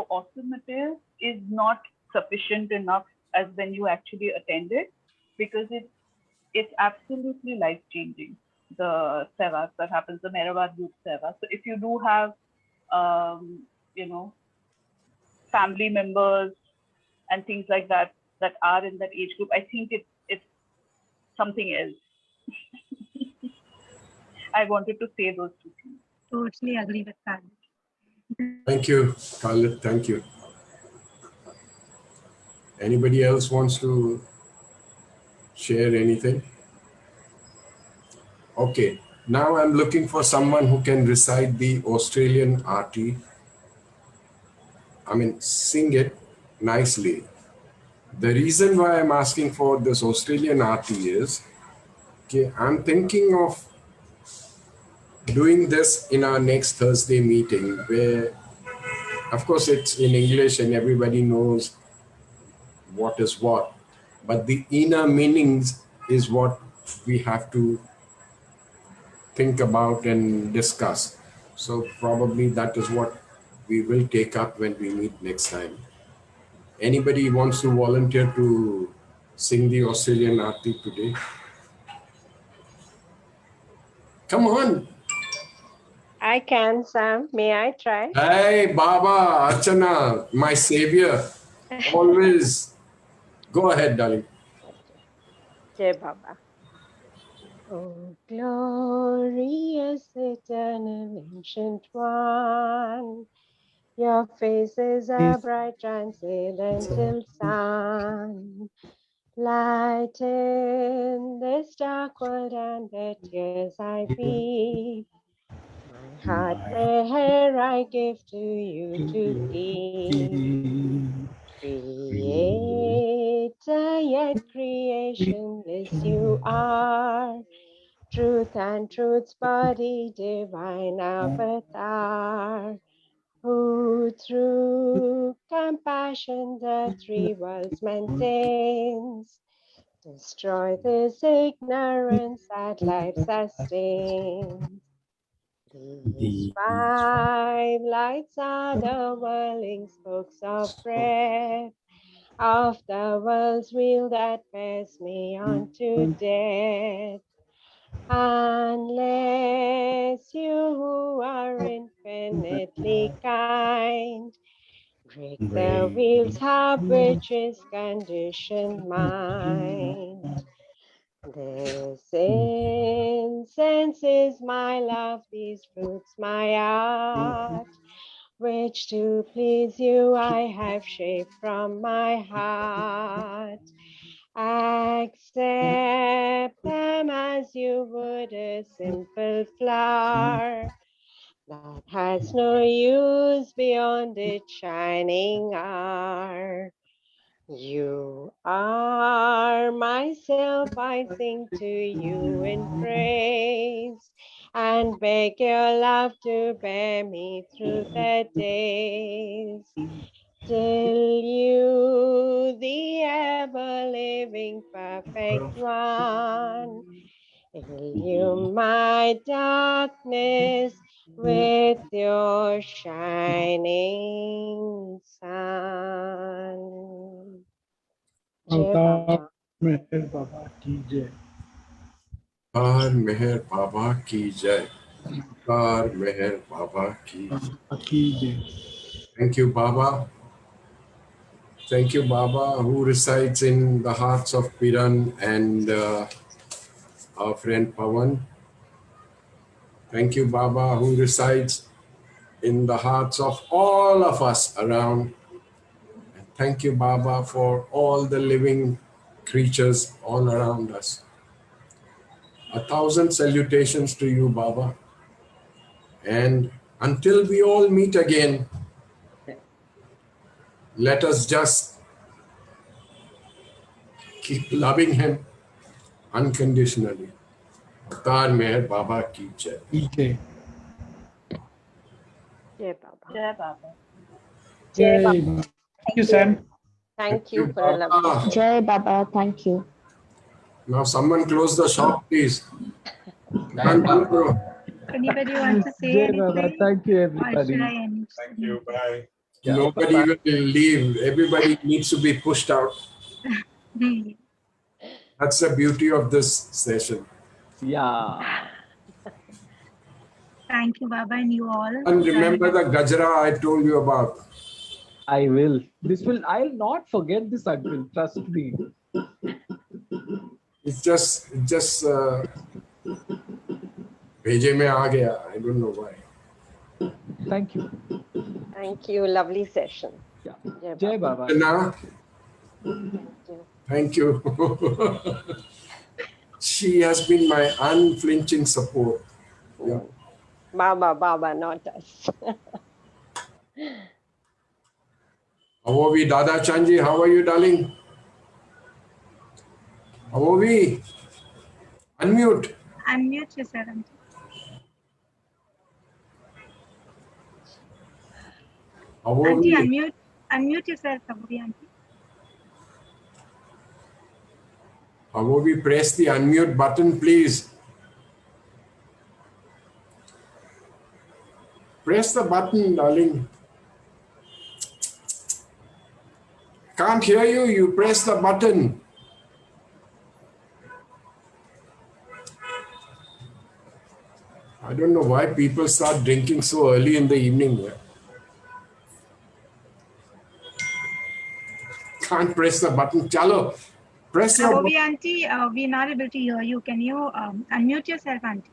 awesome it is not sufficient enough as when you actually attend it, because it's absolutely life changing. The Sevas that happens, the Mehrabad Youth Seva. So if you do have family members and things like that are in that age group, I think it's something else. I wanted to say those two things. Totally agree with Scarlett. Thank you, Khaled. Thank you. Anybody else wants to share anything? Okay. Now I'm looking for someone who can recite the Australian arty. I mean, sing it nicely. The reason why I'm asking for this Australian arty is, okay, I'm thinking of doing this in our next Thursday meeting, where, of course, it's in English and everybody knows what is what, but the inner meanings is what we have to think about and discuss. So probably that is what we will take up when we meet next time. Anybody wants to volunteer to sing the Australian Arti today? Come on. I can, Sam. May I try? Hey, Baba, Archana, my savior. Always. Go ahead, darling. Jai Baba. Oh, glorious eternal ancient one, Your face is a bright transcendental sun. Lighten this dark world and the tears I weep. My heart, prayer I give to you to keep. Creator, yet creationless you are. Truth and truth's body, divine avatar. Who through compassion the three worlds maintains. Destroy this ignorance that life sustains. These five lights are the whirling spokes of breath of the world's wheel that bears me on to death. Unless you who are infinitely kind break the wheel's hub which is conditioned mind. This incense is my love, these fruits my art, which to please you I have shaped from my heart. Accept them as you would a simple flower that has no use beyond its shining hour. You are myself, I sing to you in praise and beg your love to bear me through the days. Till you, the ever-living perfect one, illume my darkness with your shining sun. Jai Baba. Meher Baba ki jai. Avar Meher Baba ki jai. Avar Meher Baba ki jai. Ki jai. Thank you, Baba. Thank you, Baba, who resides in the hearts of Piran and our friend Pawan. Thank you, Baba, who resides in the hearts of all of us around. And thank you, Baba, for all the living creatures all around us. 1,000 salutations to you, Baba. And until we all meet again, let us just keep loving him unconditionally. Atar Meher Baba ki jai. Ki jai. Jai Baba. Jai Baba. Jai Jai Baba. Baba. Thank you, Sam. Thank you for a lovely Baba. session. Jai Baba, thank you. Now someone close the shop, please. Jai Baba. Anybody wants to say Jai anything? Baba. Thank you, Or everybody. should I end? Thank you. Bye. Yeah, Nobody bye-bye. will leave. Everybody needs to be pushed out. That's the beauty of this session. Yeah, Thank you, Baba, and you all. And remember the Gajra I told you about. I will. I'll not forget this, uncle. Trust me. It's just भेजे में आ गया. I don't know why. Thank you. Thank you. Lovely session. Yeah. Jai Jai Baba. Baba. Now, Thank you. thank you. She has been my unflinching support. Yeah. Baba, not us. How are we, Dada Chanji? How are you, darling? How are we? Unmute. Unmute yourself, auntie. How are Auntie, we? unmute yourself, Kaburi, auntie. How are we? Press the unmute button, please. Press the button, darling. Can't hear you. You press the button. I don't know why people start drinking so early in the evening. Can't press the button. Chalo. Press your Kaburi, button. auntie, we're not able to hear you. Can you unmute yourself, auntie?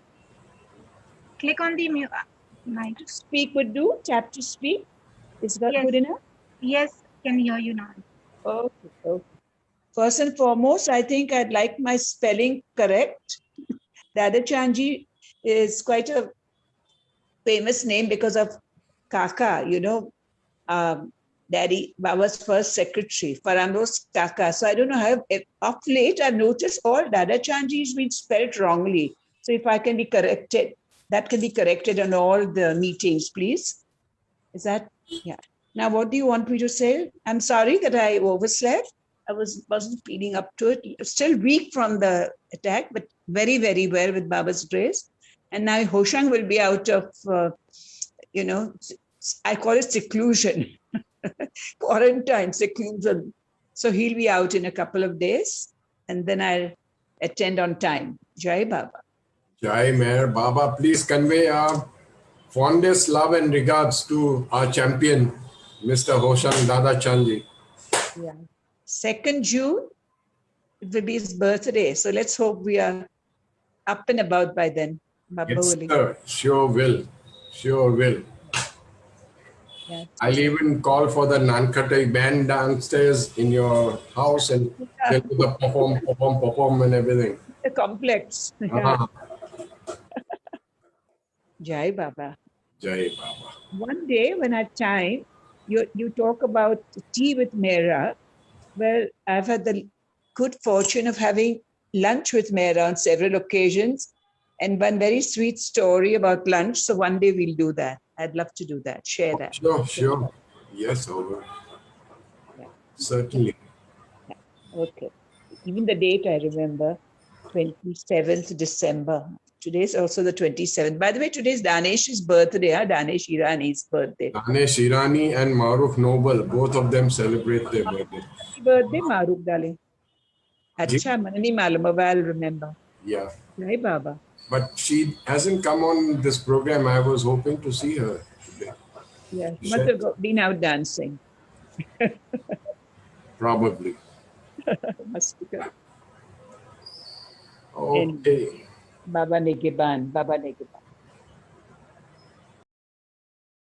Click on the mute mic. Speak would do, tap to speak. Is that Yes. good enough? Yes, can hear you now. Okay. Okay. First and foremost, I think I'd like my spelling correct. Dada Chanji is quite a famous name because of Kaka, Daddy Baba's first secretary, Farando's Kaka. So I don't know how, of late I've noticed all Dada Chanji has been spelled wrongly. So if I can be corrected, that can be corrected on all the meetings, please. Is that, yeah. Now, what do you want me to say? I'm sorry that I overslept. I wasn't feeling up to it. Still weak from the attack, but very, very well with Baba's grace. And now Hoshang will be out of, I call it seclusion, quarantine, seclusion. So he'll be out in a couple of days, and then I'll attend on time. Jai Baba. Jai Meher Baba, please convey our fondest love and regards to our champion, Mr. Hoshan Dada Chanji. Yeah. 2nd June, it will be his birthday. So let's hope we are up and about by then. Baba Yes, willing. sir. Sure will. Sure will. Yeah. I'll even call for the Nankatai band downstairs in your house and tell you the perform and everything. The complex. Yeah. Ah, Jai Baba. Jai Baba. One day when I had time, you talk about tea with Mera. Well, I've had the good fortune of having lunch with Mera on several occasions, and one very sweet story about lunch. So one day we'll do that. I'd love to do that, share that. Sure. Yes, over. Yeah. Certainly. Yeah. Okay. Even the date I remember, 27th December. Today's also the 27th. By the way, today's Danesh's birthday, Danesh Irani's birthday. Danesh Irani and Maruf Noble, both of them celebrate their birthday. Happy birthday, Maruf darling. Acha, manani malum, I'll remember. Yeah. Jai Baba. But she hasn't come on this program. I was hoping to see her today. Yeah, must have been out dancing. Probably. Must be good. Okay. Baba Negeban, Baba Negeban.